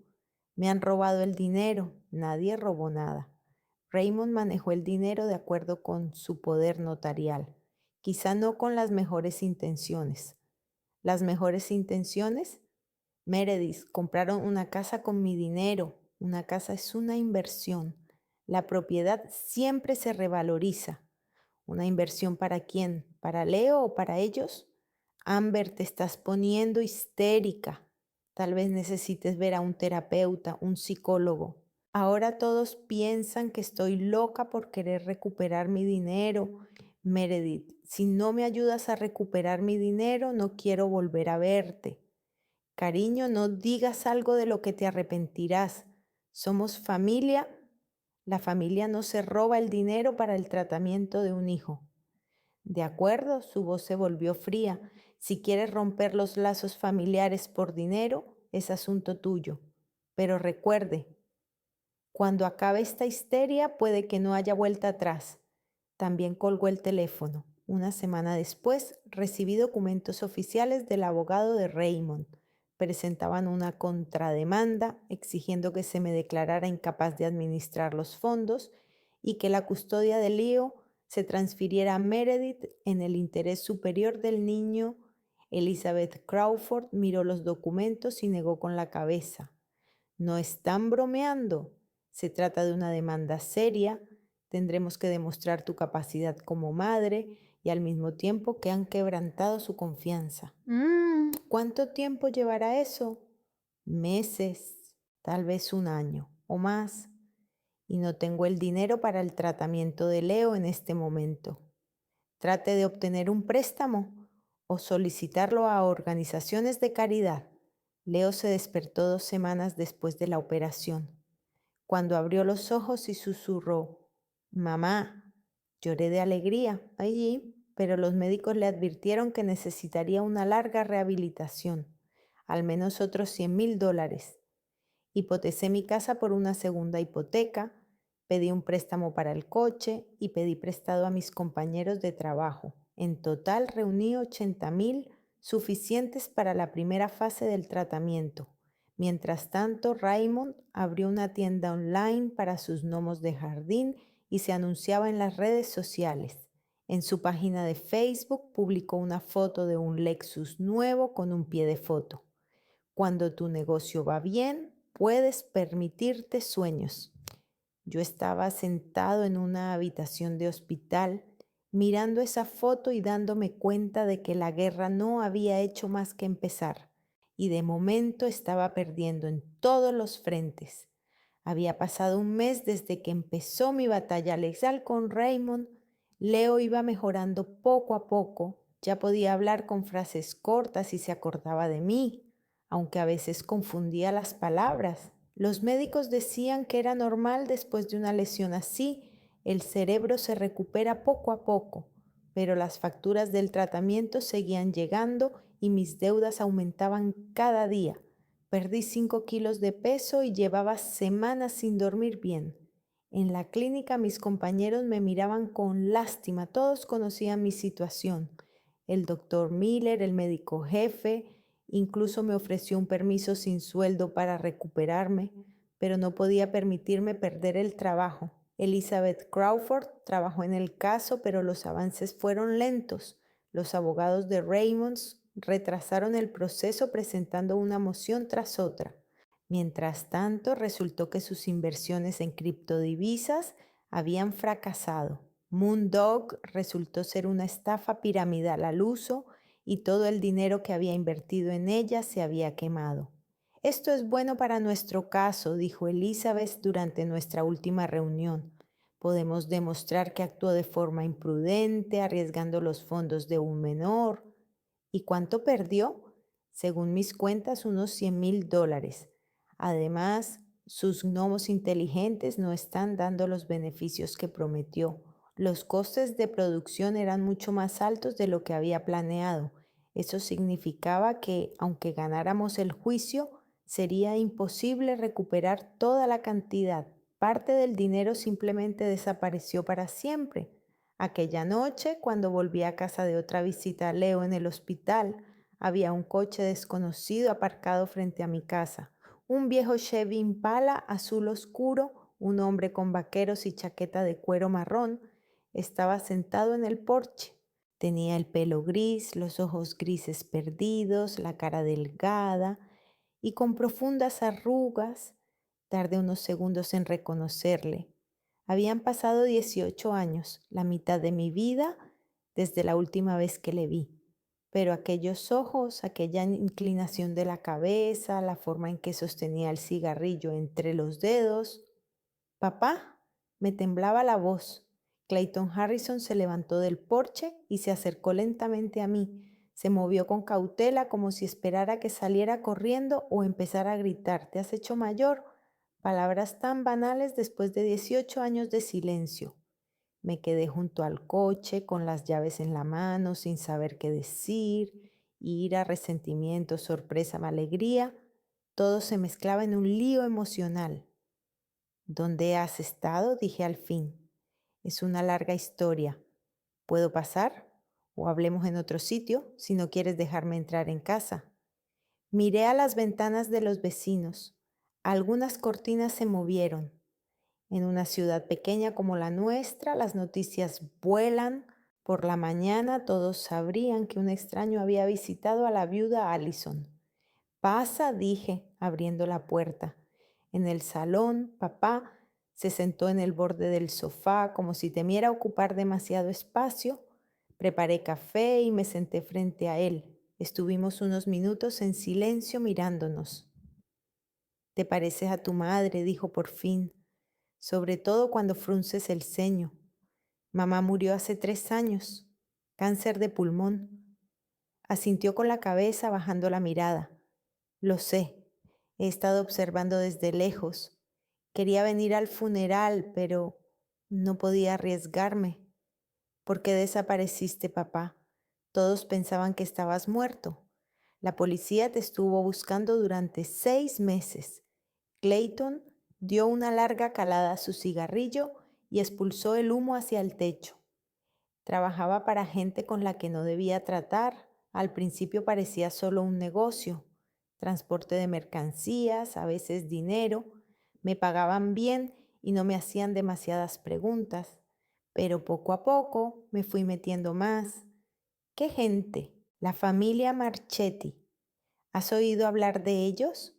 Speaker 1: Me han robado el dinero. Nadie robó nada. Raymond manejó el dinero de acuerdo con su poder notarial, quizá no con las mejores intenciones. ¿Las mejores intenciones? Meredith, compraron una casa con mi dinero. Una casa es una inversión. La propiedad siempre se revaloriza. ¿Una inversión para quién? ¿Para Leo o para ellos? Amber, te estás poniendo histérica. Tal vez necesites ver a un terapeuta, un psicólogo. Ahora todos piensan que estoy loca por querer recuperar mi dinero. Meredith, si no me ayudas a recuperar mi dinero, no quiero volver a verte. Cariño, no digas algo de lo que te arrepentirás. Somos familia. La familia no se roba el dinero para el tratamiento de un hijo. De acuerdo, su voz se volvió fría. Si quieres romper los lazos familiares por dinero, es asunto tuyo. Pero recuerde, cuando acabe esta histeria puede que no haya vuelta atrás. También colgó el teléfono. Una semana después, recibí documentos oficiales del abogado de Raymond. Presentaban una contrademanda exigiendo que se me declarara incapaz de administrar los fondos y que la custodia de Leo se transfiriera a Meredith en el interés superior del niño. Elizabeth Crawford miró los documentos y negó con la cabeza. No están bromeando. Se trata de una demanda seria. Tendremos que demostrar tu capacidad como madre y al mismo tiempo que han quebrantado su confianza. ¿Cuánto tiempo llevará eso? Meses, tal vez un año o más. Y no tengo el dinero para el tratamiento de Leo en este momento. Trate de obtener un préstamo o solicitarlo a organizaciones de caridad. Leo se despertó 2 semanas después de la operación. Cuando abrió los ojos y susurró, «Mamá», lloré de alegría allí, pero los médicos le advirtieron que necesitaría una larga rehabilitación, al menos otros $100,000. Hipotecé mi casa por una segunda hipoteca, pedí un préstamo para el coche y pedí prestado a mis compañeros de trabajo. En total reuní 80,000, suficientes para la primera fase del tratamiento. Mientras tanto, Raymond abrió una tienda online para sus gnomos de jardín y se anunciaba en las redes sociales. En su página de Facebook publicó una foto de un Lexus nuevo con un pie de foto. Cuando tu negocio va bien, puedes permitirte sueños. Yo estaba sentado en una habitación de hospital, mirando esa foto y dándome cuenta de que la guerra no había hecho más que empezar, y de momento estaba perdiendo en todos los frentes. Había pasado un mes desde que empezó mi batalla legal con Raymond. Leo iba mejorando poco a poco, ya podía hablar con frases cortas y se acordaba de mí, aunque a veces confundía las palabras. Los médicos decían que era normal después de una lesión así, el cerebro se recupera poco a poco, pero las facturas del tratamiento seguían llegando y mis deudas aumentaban cada día. Perdí 5 kilos de peso y llevaba semanas sin dormir bien. En la clínica mis compañeros me miraban con lástima, todos conocían mi situación. El doctor Miller, el médico jefe, incluso me ofreció un permiso sin sueldo para recuperarme, pero no podía permitirme perder el trabajo. Elizabeth Crawford trabajó en el caso, pero los avances fueron lentos. Los abogados de Raymonds retrasaron el proceso presentando una moción tras otra. Mientras tanto, resultó que sus inversiones en criptodivisas habían fracasado. Moondog resultó ser una estafa piramidal al uso y todo el dinero que había invertido en ella se había quemado. Esto es bueno para nuestro caso, dijo Elizabeth durante nuestra última reunión. Podemos demostrar que actuó de forma imprudente, arriesgando los fondos de un menor. ¿Y cuánto perdió? Según mis cuentas, unos $100,000. Además, sus gnomos inteligentes no están dando los beneficios que prometió. Los costes de producción eran mucho más altos de lo que había planeado. Eso significaba que, aunque ganáramos el juicio, sería imposible recuperar toda la cantidad. Parte del dinero simplemente desapareció para siempre. Aquella noche, cuando volví a casa de otra visita a Leo en el hospital, había un coche desconocido aparcado frente a mi casa. Un viejo Chevy Impala azul oscuro, un hombre con vaqueros y chaqueta de cuero marrón, estaba sentado en el porche. Tenía el pelo gris, los ojos grises perdidos, la cara delgada y con profundas arrugas. Tardé unos segundos en reconocerle. Habían pasado 18 años, la mitad de mi vida, desde la última vez que le vi. Pero aquellos ojos, aquella inclinación de la cabeza, la forma en que sostenía el cigarrillo entre los dedos. Papá, me temblaba la voz. Clayton Harrison se levantó del porche y se acercó lentamente a mí. Se movió con cautela como si esperara que saliera corriendo o empezara a gritar: «¿Te has hecho mayor?». Palabras tan banales después de 18 años de silencio. Me quedé junto al coche con las llaves en la mano sin saber qué decir. Ira, resentimiento, sorpresa, alegría. Todo se mezclaba en un lío emocional. «¿Dónde has estado?», dije al fin. «Es una larga historia. ¿Puedo pasar? O hablemos en otro sitio, si no quieres dejarme entrar en casa». Miré a las ventanas de los vecinos. Algunas cortinas se movieron. En una ciudad pequeña como la nuestra, las noticias vuelan. Por la mañana todos sabrían que un extraño había visitado a la viuda Allison. «Pasa», dije, abriendo la puerta. En el salón, papá se sentó en el borde del sofá como si temiera ocupar demasiado espacio. Preparé café y me senté frente a él. Estuvimos unos minutos en silencio mirándonos. «Te pareces a tu madre», dijo por fin, «sobre todo cuando frunces el ceño. Mamá murió hace 3 años, cáncer de pulmón». Asintió con la cabeza bajando la mirada. «Lo sé, he estado observando desde lejos. Quería venir al funeral, pero no podía arriesgarme». «¿Por qué desapareciste, papá? Todos pensaban que estabas muerto. La policía te estuvo buscando durante 6 meses». Clayton dio una larga calada a su cigarrillo y expulsó el humo hacia el techo. Trabajaba para gente con la que no debía tratar. Al principio parecía solo un negocio. Transporte de mercancías, a veces dinero. Me pagaban bien y no me hacían demasiadas preguntas. Pero poco a poco me fui metiendo más. ¿Qué gente? La familia Marchetti. ¿Has oído hablar de ellos?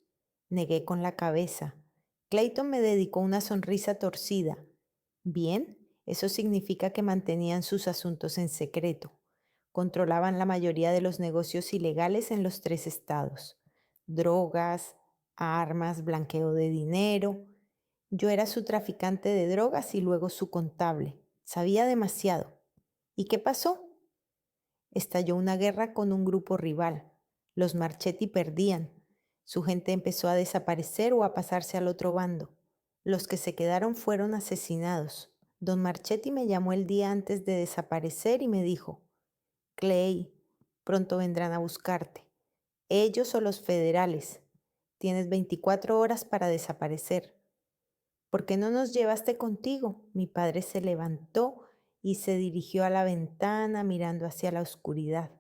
Speaker 1: Negué con la cabeza. Clayton me dedicó una sonrisa torcida. Bien, eso significa que mantenían sus asuntos en secreto. Controlaban la mayoría de los negocios ilegales en los 3 estados. Drogas, armas, blanqueo de dinero. Yo era su traficante de drogas y luego su contable. Sabía demasiado. ¿Y qué pasó? Estalló una guerra con un grupo rival. Los Marchetti perdían. Su gente empezó a desaparecer o a pasarse al otro bando. Los que se quedaron fueron asesinados. Don Marchetti me llamó el día antes de desaparecer y me dijo: «Clay, pronto vendrán a buscarte. Ellos o los federales. Tienes 24 horas para desaparecer». «¿Por qué no nos llevaste contigo?». Mi padre se levantó y se dirigió a la ventana mirando hacia la oscuridad,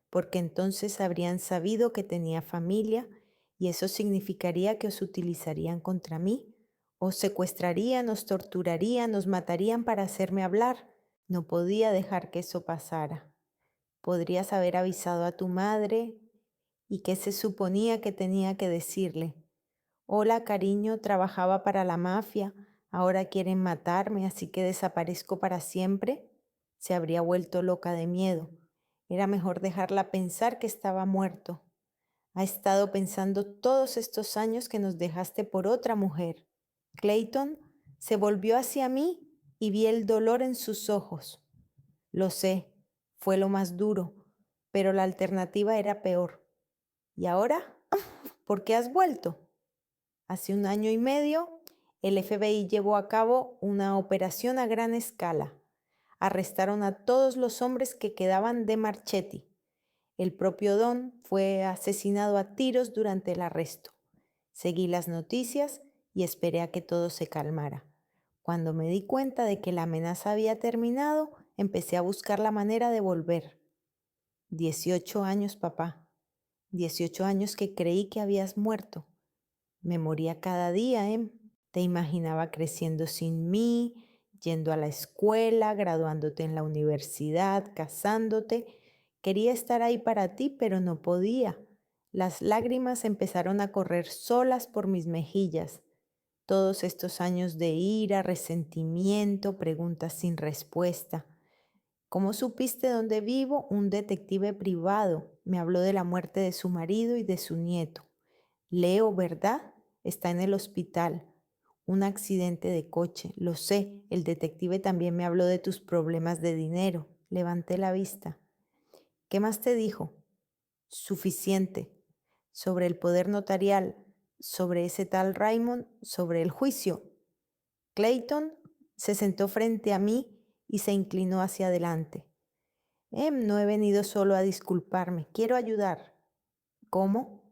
Speaker 1: porque entonces habrían sabido que tenía familia y eso significaría que os utilizarían contra mí. Os secuestrarían, os torturarían, os matarían para hacerme hablar. No podía dejar que eso pasara. Podrías haber avisado a tu madre. ¿Y qué se suponía que tenía que decirle? «Hola, cariño, trabajaba para la mafia, ahora quieren matarme, así que desaparezco para siempre». Se habría vuelto loca de miedo. Era mejor dejarla pensar que estaba muerto. «Ha estado pensando todos estos años que nos dejaste por otra mujer». Clayton se volvió hacia mí y vi el dolor en sus ojos. «Lo sé, fue lo más duro, pero la alternativa era peor». «¿Y ahora? ¿Por qué has vuelto?». Hace 1 año y medio, el FBI llevó a cabo una operación a gran escala. arrestaron a todos los hombres que quedaban de Marchetti. El propio Don fue asesinado a tiros durante el arresto. Seguí las noticias y esperé a que todo se calmara. Cuando me di cuenta de que la amenaza había terminado, empecé a buscar la manera de volver. 18 años, papá. 18 años que creí que habías muerto. Me moría cada día, ¿eh? Te imaginaba creciendo sin mí, yendo a la escuela, graduándote en la universidad, casándote. Quería estar ahí para ti, pero no podía. Las lágrimas empezaron a correr solas por mis mejillas. Todos estos años de ira, resentimiento, preguntas sin respuesta. ¿Cómo supiste dónde vivo? Un detective privado me habló de la muerte de su marido y de su nieto. Leo, ¿verdad? Está en el hospital. Un accidente de coche. Lo sé, el detective también me habló de tus problemas de dinero. Levanté la vista. ¿Qué más te dijo? Suficiente. Sobre el poder notarial, sobre ese tal Raymond, sobre el juicio. Clayton se sentó frente a mí y se inclinó hacia adelante. No he venido solo a disculparme, quiero ayudar. ¿Cómo?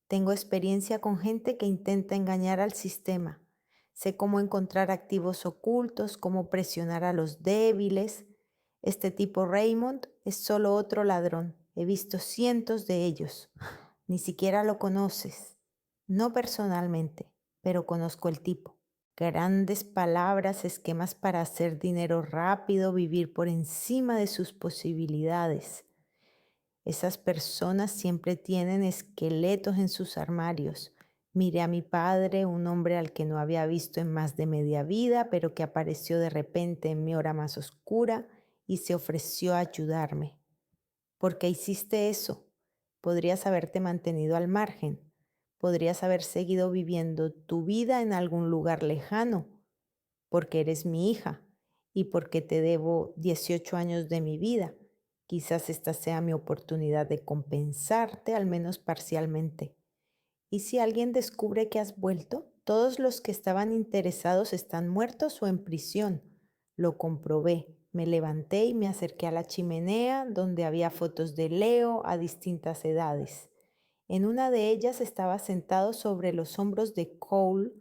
Speaker 1: Tengo experiencia con gente que intenta engañar al sistema. Sé cómo encontrar activos ocultos, cómo presionar a los débiles. Este tipo Raymond es solo otro ladrón. He visto cientos de ellos. Ni siquiera lo conoces. No personalmente, pero conozco el tipo. Grandes palabras, esquemas para hacer dinero rápido, vivir por encima de sus posibilidades. Esas personas siempre tienen esqueletos en sus armarios. Miré a mi padre, un hombre al que no había visto en más de media vida, pero que apareció de repente en mi hora más oscura y se ofreció a ayudarme. ¿Por qué hiciste eso? Podrías haberte mantenido al margen. Podrías haber seguido viviendo tu vida en algún lugar lejano, porque eres mi hija y porque te debo 18 años de mi vida. Quizás esta sea mi oportunidad de compensarte, al menos parcialmente. ¿Y si alguien descubre que has vuelto? Todos los que estaban interesados están muertos o en prisión. Lo comprobé. Me levanté y me acerqué a la chimenea donde había fotos de Leo a distintas edades. En una de ellas estaba sentado sobre los hombros de Cole,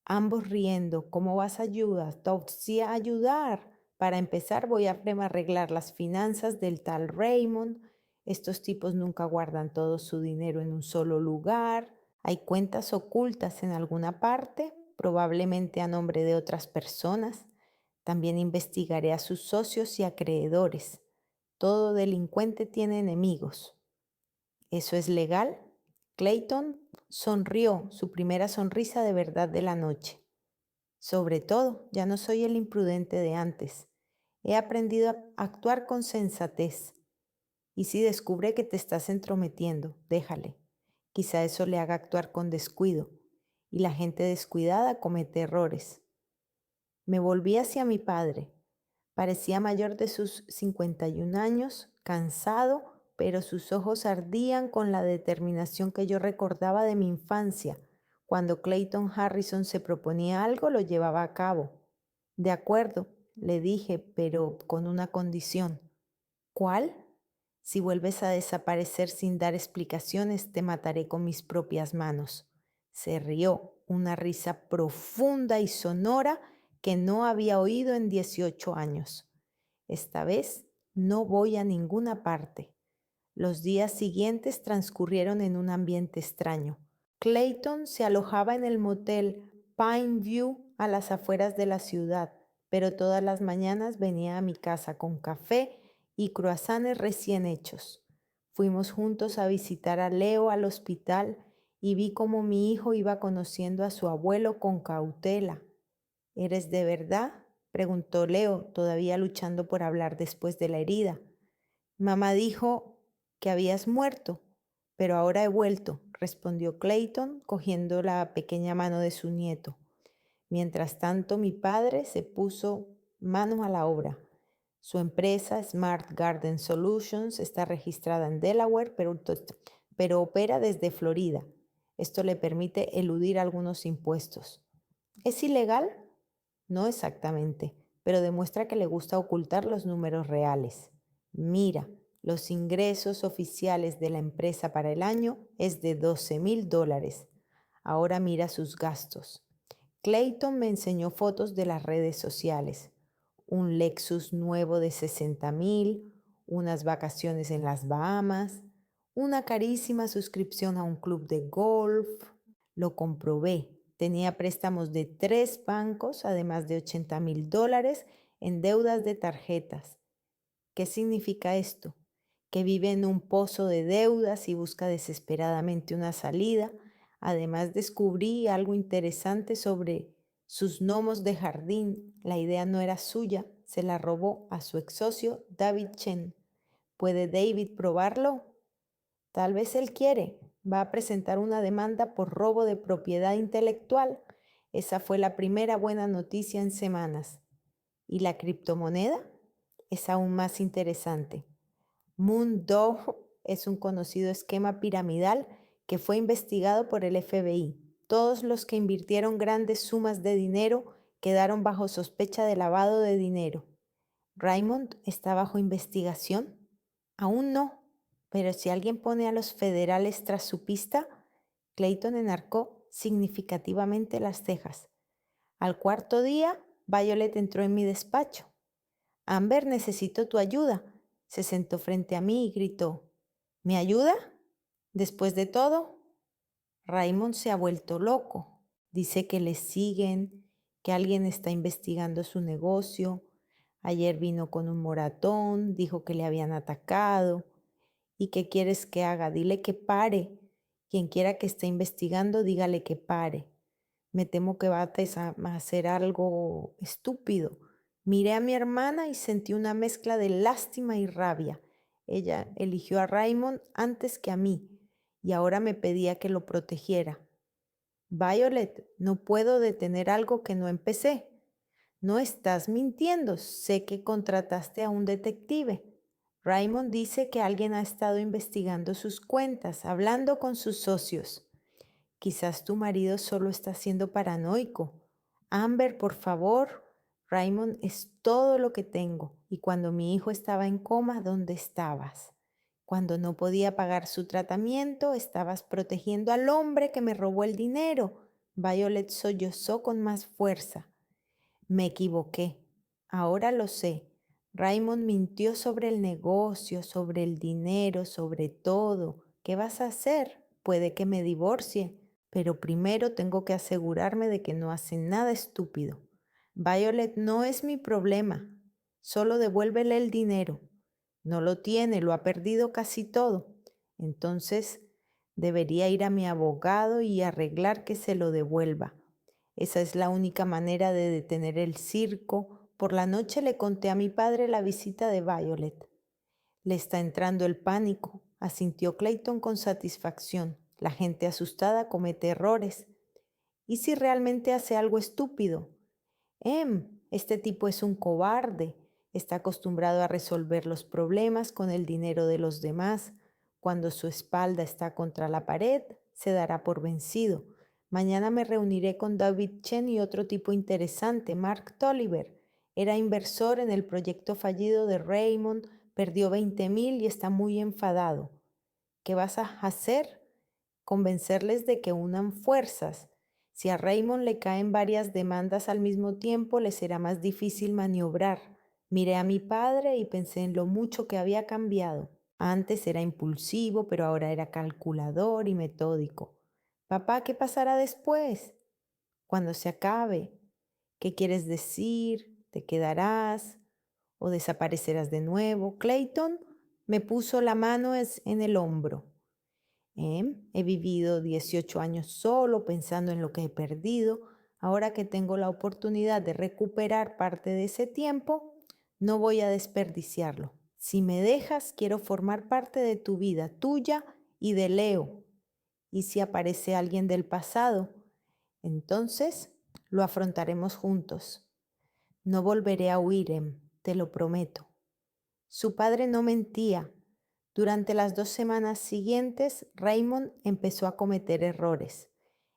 Speaker 1: ambos riendo. ¿Cómo vas a ayudar? Sí, a ayudar. Para empezar, voy a arreglar las finanzas del tal Raymond. Estos tipos nunca guardan todo su dinero en un solo lugar. Hay cuentas ocultas en alguna parte, probablemente a nombre de otras personas. También investigaré a sus socios y acreedores. Todo delincuente tiene enemigos. ¿Eso es legal? Clayton sonrió, su primera sonrisa de verdad de la noche. Sobre todo, ya no soy el imprudente de antes. He aprendido a actuar con sensatez. Y si descubre que te estás entrometiendo, déjale. Quizá eso le haga actuar con descuido. Y la gente descuidada comete errores. Me volví hacia mi padre. Parecía mayor de sus 51 años, cansado, pero sus ojos ardían con la determinación que yo recordaba de mi infancia. Cuando Clayton Harrison se proponía algo, lo llevaba a cabo. De acuerdo, le dije, pero con una condición. ¿Cuál? Si vuelves a desaparecer sin dar explicaciones, te mataré con mis propias manos. Se rió, una risa profunda y sonora que no había oído en 18 años. Esta vez no voy a ninguna parte. Los días siguientes transcurrieron en un ambiente extraño. Clayton se alojaba en el motel Pine View a las afueras de la ciudad, pero todas las mañanas venía a mi casa con café y croissants recién hechos. Fuimos juntos a visitar a Leo al hospital y vi cómo mi hijo iba conociendo a su abuelo con cautela. ¿Eres de verdad? Preguntó Leo, todavía luchando por hablar después de la herida. Mamá dijo que habías muerto, pero ahora he vuelto, respondió Clayton, cogiendo la pequeña mano de su nieto. Mientras tanto, mi padre se puso mano a la obra. Su empresa, Smart Garden Solutions, está registrada en Delaware, pero opera desde Florida. Esto le permite eludir algunos impuestos. ¿Es ilegal? No exactamente. pero demuestra que le gusta ocultar los números reales. Mira, los ingresos oficiales de la empresa para el año es de $12,000. Ahora mira sus gastos. Clayton me enseñó fotos de las redes sociales. Un Lexus nuevo de 60,000, unas vacaciones en las Bahamas, una carísima suscripción a un club de golf. Lo comprobé. Tenía préstamos de 3 bancos, además de $80,000 en deudas de tarjetas. ¿Qué significa esto? Que vive en un pozo de deudas y busca desesperadamente una salida. Además, descubrí algo interesante sobre sus gnomos de jardín. La idea no era suya, se la robó a su ex socio David Chen. ¿Puede David probarlo? Tal vez él quiere. Va a presentar una demanda por robo de propiedad intelectual. Esa fue la primera buena noticia en semanas. ¿Y la criptomoneda? Es aún más interesante. Moondog es un conocido esquema piramidal que fue investigado por el FBI. Todos los que invirtieron grandes sumas de dinero quedaron bajo sospecha de lavado de dinero. ¿Raymond está bajo investigación? Aún no, pero si alguien pone a los federales tras su pista, Clayton enarcó significativamente las cejas. Al cuarto día, Violet entró en mi despacho. Amber, necesito tu ayuda. Se sentó frente a mí y gritó, ¿me ayuda? Después de todo, Raymond se ha vuelto loco. Dice que le siguen, que alguien está investigando su negocio. Ayer vino con un moratón, dijo que le habían atacado. ¿Y qué quieres que haga? Dile que pare. Quien quiera que esté investigando, dígale que pare. Me temo que va a hacer algo estúpido. Miré a mi hermana y sentí una mezcla de lástima y rabia. Ella eligió a Raymond antes que a mí y ahora me pedía que lo protegiera. Violet, no puedo detener algo que no empecé. No estás mintiendo. Sé que contrataste a un detective. Raymond dice que alguien ha estado investigando sus cuentas, hablando con sus socios. Quizás tu marido solo está siendo paranoico. Amber, por favor. Raymond es todo lo que tengo. Y cuando mi hijo estaba en coma, ¿dónde estabas? Cuando no podía pagar su tratamiento, estabas protegiendo al hombre que me robó el dinero. Violet sollozó con más fuerza. Me equivoqué. Ahora lo sé. Raymond mintió sobre el negocio, sobre el dinero, sobre todo. ¿Qué vas a hacer? Puede que me divorcie, pero primero tengo que asegurarme de que no hace nada estúpido. Violet no es mi problema. Solo devuélvele el dinero. No lo tiene, lo ha perdido casi todo. Entonces, debería ir a mi abogado y arreglar que se lo devuelva. Esa es la única manera de detener el circo. Por la noche le conté a mi padre la visita de Violet. Le está entrando el pánico, asintió Clayton con satisfacción. La gente asustada comete errores. ¿Y si realmente hace algo estúpido? Este tipo es un cobarde. Está acostumbrado a resolver los problemas con el dinero de los demás. Cuando su espalda está contra la pared, se dará por vencido. Mañana me reuniré con David Chen y otro tipo interesante, Mark Tolliver. Era inversor en el proyecto fallido de Raymond, perdió 20,000 y está muy enfadado. ¿Qué vas a hacer? Convencerles de que unan fuerzas. Si a Raymond le caen varias demandas al mismo tiempo, le será más difícil maniobrar. Miré a mi padre y pensé en lo mucho que había cambiado. Antes era impulsivo, pero ahora era calculador y metódico. Papá, ¿qué pasará después? Cuando se acabe. ¿Qué quieres decir? ¿Te quedarás? ¿O desaparecerás de nuevo? Clayton me puso la mano en el hombro. He vivido 18 años solo pensando en lo que he perdido. Ahora que tengo la oportunidad de recuperar parte de ese tiempo, no voy a desperdiciarlo. Si me dejas, quiero formar parte de tu vida, tuya y de Leo. Y si aparece alguien del pasado, entonces lo afrontaremos juntos. No volveré a huir, te lo prometo. Su padre no mentía. Durante las 2 semanas siguientes, Raymond empezó a cometer errores.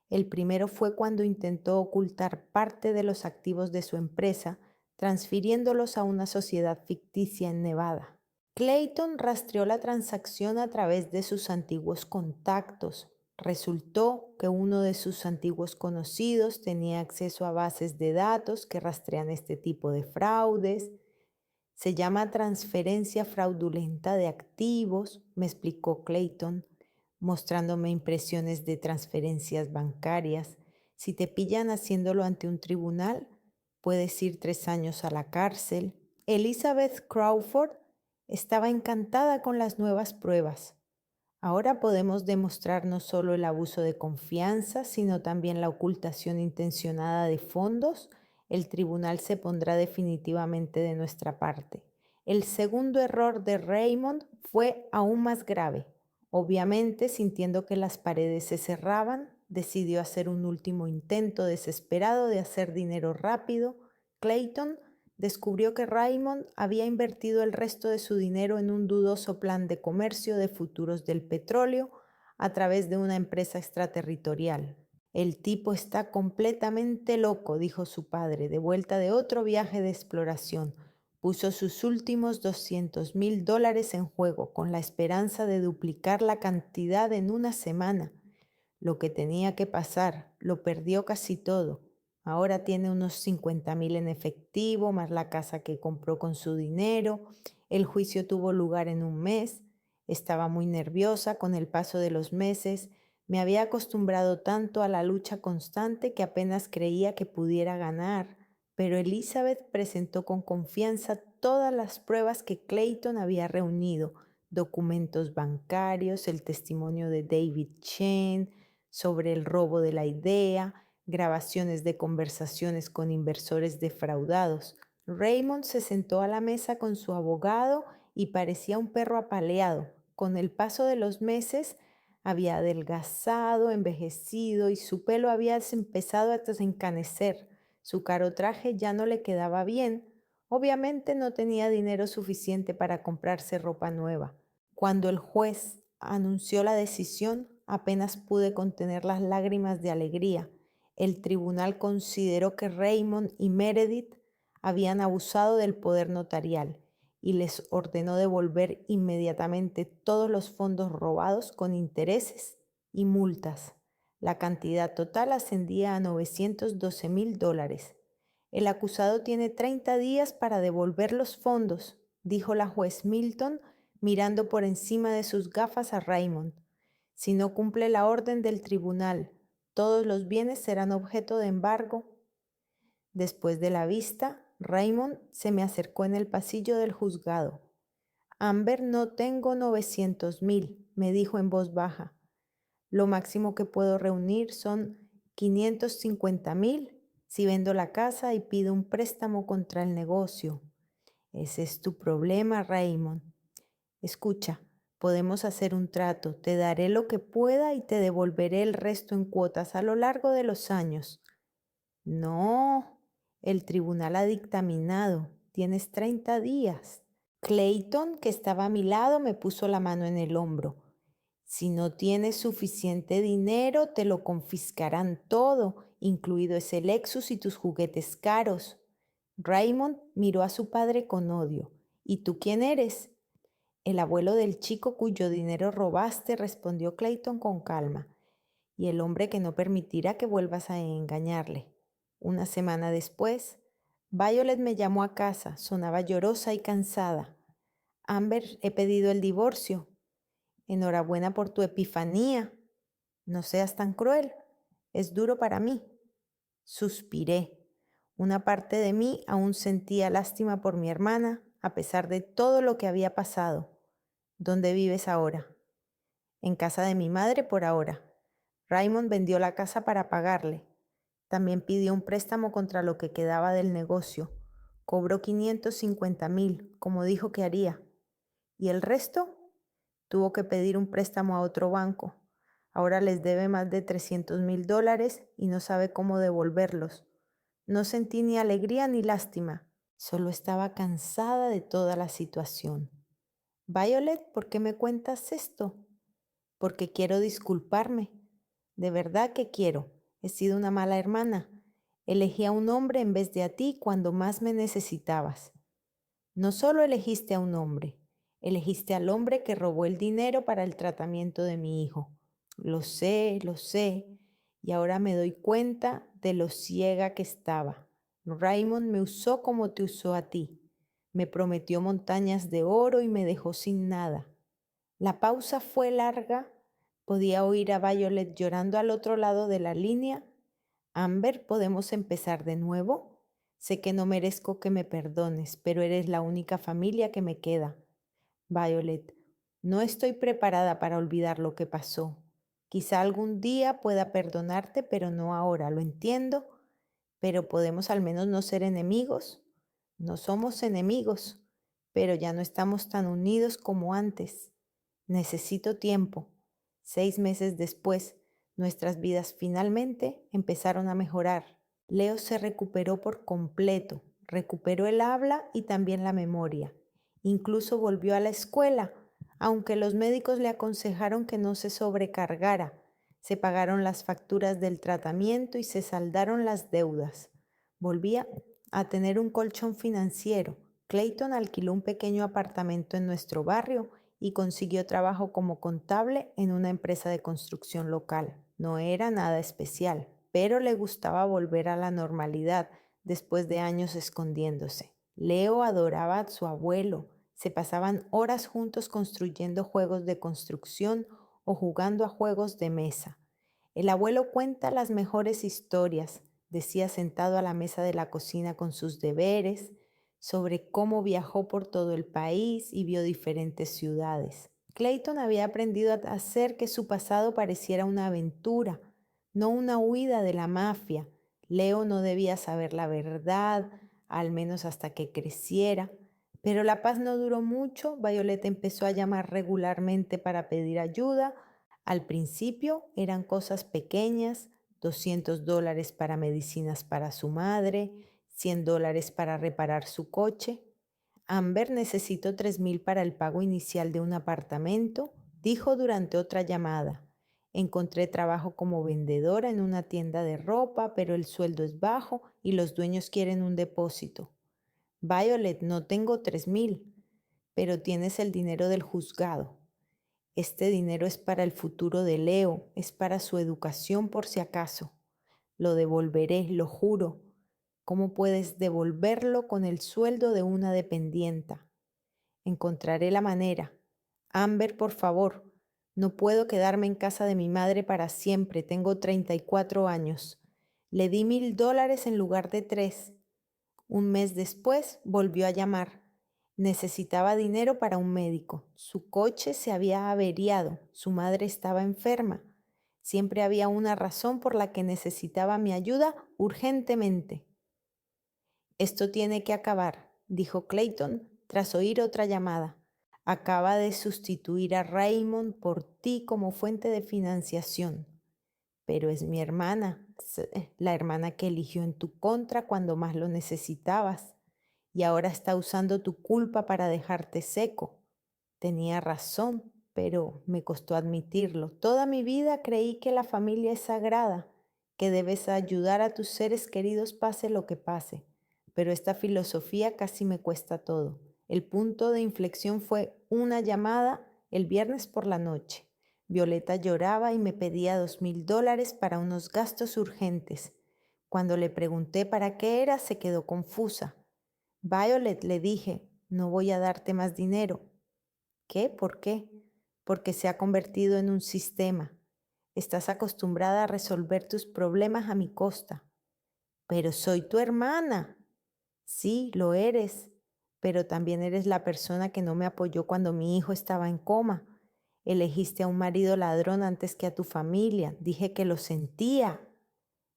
Speaker 1: El primero fue cuando intentó ocultar parte de los activos de su empresa transfiriéndolos a una sociedad ficticia en Nevada. Clayton rastreó la transacción a través de sus antiguos contactos. Resultó que uno de sus antiguos conocidos tenía acceso a bases de datos que rastrean este tipo de fraudes. Se llama transferencia fraudulenta de activos, me explicó Clayton, mostrándome impresiones de transferencias bancarias. Si te pillan haciéndolo ante un tribunal, puedes ir 3 años a la cárcel. Elizabeth Crawford estaba encantada con las nuevas pruebas. Ahora podemos demostrar no solo el abuso de confianza, sino también la ocultación intencionada de fondos. El tribunal se pondrá definitivamente de nuestra parte. El segundo error de Raymond fue aún más grave. Obviamente, sintiendo que las paredes se cerraban, decidió hacer un último intento desesperado de hacer dinero rápido. Clayton descubrió que Raymond había invertido el resto de su dinero en un dudoso plan de comercio de futuros del petróleo a través de una empresa extraterritorial. El tipo está completamente loco, dijo su padre, de vuelta de otro viaje de exploración. Puso sus últimos $200,000 en juego con la esperanza de duplicar la cantidad en una semana. Lo que tenía que pasar, lo perdió casi todo. Ahora tiene unos 50,000 en efectivo, más la casa que compró con su dinero. El juicio tuvo lugar en un mes. Estaba muy nerviosa con el paso de los meses. Me había acostumbrado tanto a la lucha constante que apenas creía que pudiera ganar. Pero Elizabeth presentó con confianza todas las pruebas que Clayton había reunido: documentos bancarios, el testimonio de David Chen sobre el robo de la idea, grabaciones de conversaciones con inversores defraudados. Raymond se sentó a la mesa con su abogado y parecía un perro apaleado. Con el paso de los meses había adelgazado, envejecido y su pelo había empezado a desencanecer. Su caro traje ya no le quedaba bien. Obviamente no tenía dinero suficiente para comprarse ropa nueva. Cuando el juez anunció la decisión, apenas pude contener las lágrimas de alegría. El tribunal consideró que Raymond y Meredith habían abusado del poder notarial y les ordenó devolver inmediatamente todos los fondos robados con intereses y multas. La cantidad total ascendía a $912,000. El acusado tiene 30 días para devolver los fondos, dijo la juez Milton, mirando por encima de sus gafas a Raymond. Si no cumple la orden del tribunal, todos los bienes serán objeto de embargo. Después de la vista, Raymond se me acercó en el pasillo del juzgado. Amber, no tengo 900,000, me dijo en voz baja. Lo máximo que puedo reunir son 550,000 si vendo la casa y pido un préstamo contra el negocio. Ese es tu problema, Raymond. Escucha, podemos hacer un trato. Te daré lo que pueda y te devolveré el resto en cuotas a lo largo de los años. No, el tribunal ha dictaminado. Tienes 30 días. Clayton, que estaba a mi lado, me puso la mano en el hombro. Si no tienes suficiente dinero, te lo confiscarán todo, incluido ese Lexus y tus juguetes caros. Raymond miró a su padre con odio. ¿Y tú quién eres? El abuelo del chico cuyo dinero robaste, respondió Clayton con calma, y el hombre que no permitirá que vuelvas a engañarle. Una semana después, Violet me llamó a casa, sonaba llorosa y cansada. Amber, he pedido el divorcio. Enhorabuena por tu epifanía. No seas tan cruel. Es duro para mí. Suspiré. Una parte de mí aún sentía lástima por mi hermana, a pesar de todo lo que había pasado. ¿Dónde vives ahora? En casa de mi madre por ahora. Raymond vendió la casa para pagarle. También pidió un préstamo contra lo que quedaba del negocio. Cobró 550,000, como dijo que haría. ¿Y el resto? Tuvo que pedir un préstamo a otro banco. Ahora les debe más de $300,000 y no sabe cómo devolverlos. No sentí ni alegría ni lástima. Solo estaba cansada de toda la situación. Violet, ¿por qué me cuentas esto? Porque quiero disculparme. De verdad que quiero. He sido una mala hermana. Elegí a un hombre en vez de a ti cuando más me necesitabas. No solo elegiste a un hombre, elegiste al hombre que robó el dinero para el tratamiento de mi hijo. Lo sé, y ahora me doy cuenta de lo ciega que estaba. Raymond me usó como te usó a ti. Me prometió montañas de oro y me dejó sin nada. La pausa fue larga. Podía oír a Violet llorando al otro lado de la línea. Amber, ¿podemos empezar de nuevo? Sé que no merezco que me perdones, pero eres la única familia que me queda. Violet, no estoy preparada para olvidar lo que pasó. Quizá algún día pueda perdonarte, pero no ahora, lo entiendo, pero podemos al menos no ser enemigos. No somos enemigos, pero ya no estamos tan unidos como antes. Necesito tiempo. 6 meses después, nuestras vidas finalmente empezaron a mejorar. Leo se recuperó por completo, recuperó el habla y también la memoria. Incluso volvió a la escuela, aunque los médicos le aconsejaron que no se sobrecargara. Se pagaron las facturas del tratamiento y se saldaron las deudas. Volvía a tener un colchón financiero. Clayton alquiló un pequeño apartamento en nuestro barrio y consiguió trabajo como contable en una empresa de construcción local. No era nada especial, pero le gustaba volver a la normalidad después de años escondiéndose. Leo adoraba a su abuelo. Se pasaban horas juntos construyendo juegos de construcción o jugando a juegos de mesa. El abuelo cuenta las mejores historias, decía sentado a la mesa de la cocina con sus deberes, sobre cómo viajó por todo el país y vio diferentes ciudades. Clayton había aprendido a hacer que su pasado pareciera una aventura, no una huida de la mafia. Leo no debía saber la verdad, al menos hasta que creciera. Pero la paz no duró mucho. Violet empezó a llamar regularmente para pedir ayuda. Al principio eran cosas pequeñas, $200 para medicinas para su madre, $100 para reparar su coche. Amber necesitó 3,000 para el pago inicial de un apartamento, dijo durante otra llamada. Encontré trabajo como vendedora en una tienda de ropa, pero el sueldo es bajo y los dueños quieren un depósito. Violet, no tengo 3,000, pero tienes el dinero del juzgado. Este dinero es para el futuro de Leo, es para su educación por si acaso. Lo devolveré, lo juro. ¿Cómo puedes devolverlo con el sueldo de una dependienta? Encontraré la manera. Amber, por favor, no puedo quedarme en casa de mi madre para siempre. Tengo 34 años. Le di $1,000 en lugar de 3. Un mes después volvió a llamar. Necesitaba dinero para un médico. Su coche se había averiado. Su madre estaba enferma. Siempre había una razón por la que necesitaba mi ayuda urgentemente. Esto tiene que acabar, dijo Clayton tras oír otra llamada. Acaba de sustituir a Raymond por ti como fuente de financiación. Pero es mi hermana, la hermana que eligió en tu contra cuando más lo necesitabas, y ahora está usando tu culpa para dejarte seco. Tenía razón, pero me costó admitirlo. Toda mi vida creí que la familia es sagrada, que debes ayudar a tus seres queridos pase lo que pase, pero esta filosofía casi me cuesta todo. El punto de inflexión fue una llamada el viernes por la noche. Violeta lloraba y me pedía $2,000 para unos gastos urgentes. Cuando le pregunté para qué era, se quedó confusa. Violet, le dije, no voy a darte más dinero. ¿Qué? ¿Por qué? Porque se ha convertido en un sistema. Estás acostumbrada a resolver tus problemas a mi costa. Pero soy tu hermana. Sí, lo eres, pero también eres la persona que no me apoyó cuando mi hijo estaba en coma. Elegiste a un marido ladrón antes que a tu familia. Dije que lo sentía.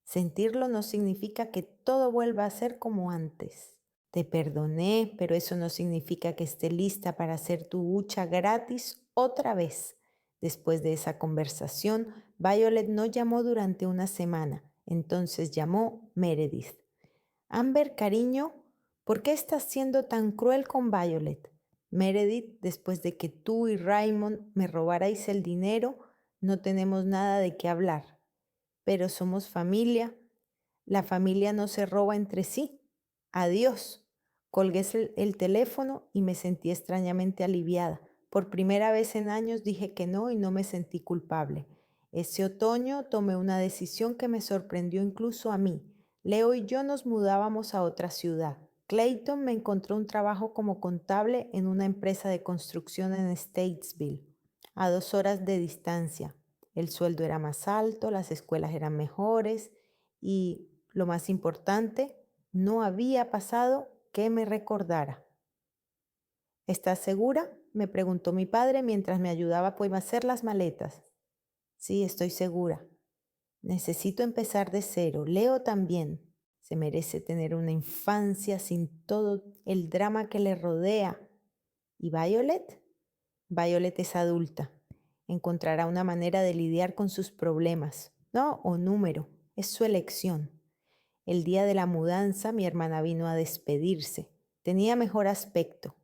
Speaker 1: Sentirlo no significa que todo vuelva a ser como antes. Te perdoné, pero eso no significa que esté lista para hacer tu hucha gratis otra vez. Después de esa conversación, Violet no llamó durante una semana. Entonces llamó Meredith. Amber, cariño, ¿por qué estás siendo tan cruel con Violet? Meredith, después de que tú y Raymond me robarais el dinero, no tenemos nada de qué hablar. Pero somos familia. La familia no se roba entre sí. Adiós. Colgué el teléfono y me sentí extrañamente aliviada. Por primera vez en años dije que no y no me sentí culpable. Ese otoño tomé una decisión que me sorprendió incluso a mí. Leo y yo nos mudábamos a otra ciudad. Clayton me encontró un trabajo como contable en una empresa de construcción en Statesville, a 2 horas de distancia. El sueldo era más alto, las escuelas eran mejores y, lo más importante, no había pasado que me recordara. ¿Estás segura?, me preguntó mi padre mientras me ayudaba pues a hacer las maletas. Sí, estoy segura. Necesito empezar de cero. Leo también. Se merece tener una infancia sin todo el drama que le rodea. ¿Y Violet? Violet es adulta. Encontrará una manera de lidiar con sus problemas. No, o número. Es su elección. El día de la mudanza, mi hermana vino a despedirse. Tenía mejor aspecto.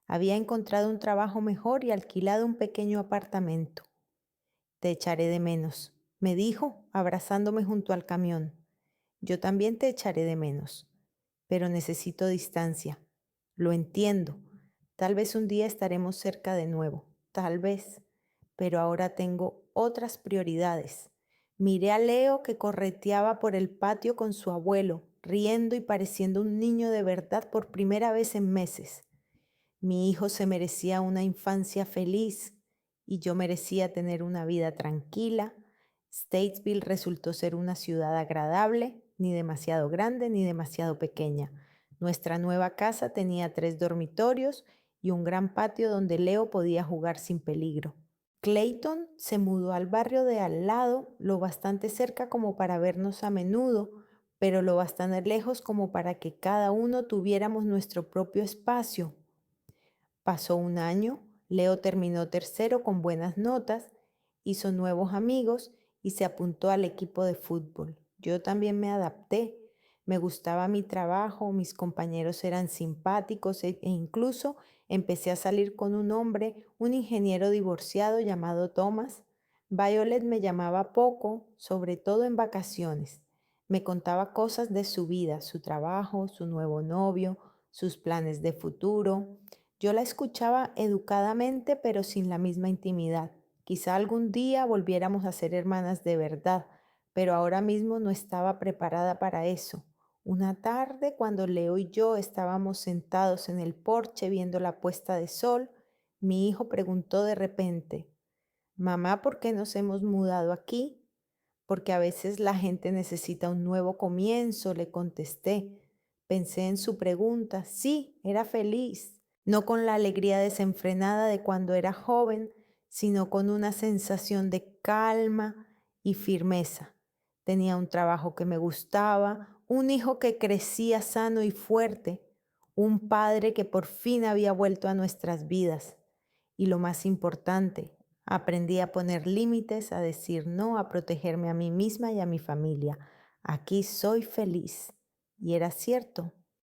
Speaker 1: Había encontrado un trabajo mejor y alquilado un pequeño apartamento. Te echaré de menos, me dijo, abrazándome junto al camión. Yo también te echaré de menos, pero necesito distancia. Lo entiendo. Tal vez un día estaremos cerca de nuevo, tal vez, pero ahora tengo otras prioridades. Miré a Leo que correteaba por el patio con su abuelo, riendo y pareciendo un niño de verdad por primera vez en meses. Mi hijo se merecía una infancia feliz y yo merecía tener una vida tranquila. Statesville resultó ser una ciudad agradable, ni demasiado grande ni demasiado pequeña. Nuestra nueva casa tenía 3 dormitorios y un gran patio donde Leo podía jugar sin peligro. Clayton se mudó al barrio de al lado, lo bastante cerca como para vernos a menudo, pero lo bastante lejos como para que cada uno tuviéramos nuestro propio espacio. Pasó un año, Leo terminó tercero con buenas notas, hizo nuevos amigos y se apuntó al equipo de fútbol. Yo también me adapté. Me gustaba mi trabajo, mis compañeros eran simpáticos e incluso empecé a salir con un hombre, un ingeniero divorciado llamado Thomas. Violet me llamaba poco, sobre todo en vacaciones. Me contaba cosas de su vida, su trabajo, su nuevo novio, sus planes de futuro. Yo la escuchaba educadamente, pero sin la misma intimidad. Quizá algún día volviéramos a ser hermanas de verdad, pero ahora mismo no estaba preparada para eso. Una tarde, cuando Leo y yo estábamos sentados en el porche viendo la puesta de sol, mi hijo preguntó de repente: Mamá, ¿por qué nos hemos mudado aquí? Porque a veces la gente necesita un nuevo comienzo, le contesté. Pensé en su pregunta. Sí, era feliz, no con la alegría desenfrenada de cuando era joven, sino con una sensación de calma y firmeza. Tenía un trabajo que me gustaba, un hijo que crecía sano y fuerte, un padre que por fin había vuelto a nuestras vidas. Y lo más importante, aprendí a poner límites, a decir no, a protegerme a mí misma y a mi familia. Aquí soy feliz. Y era cierto.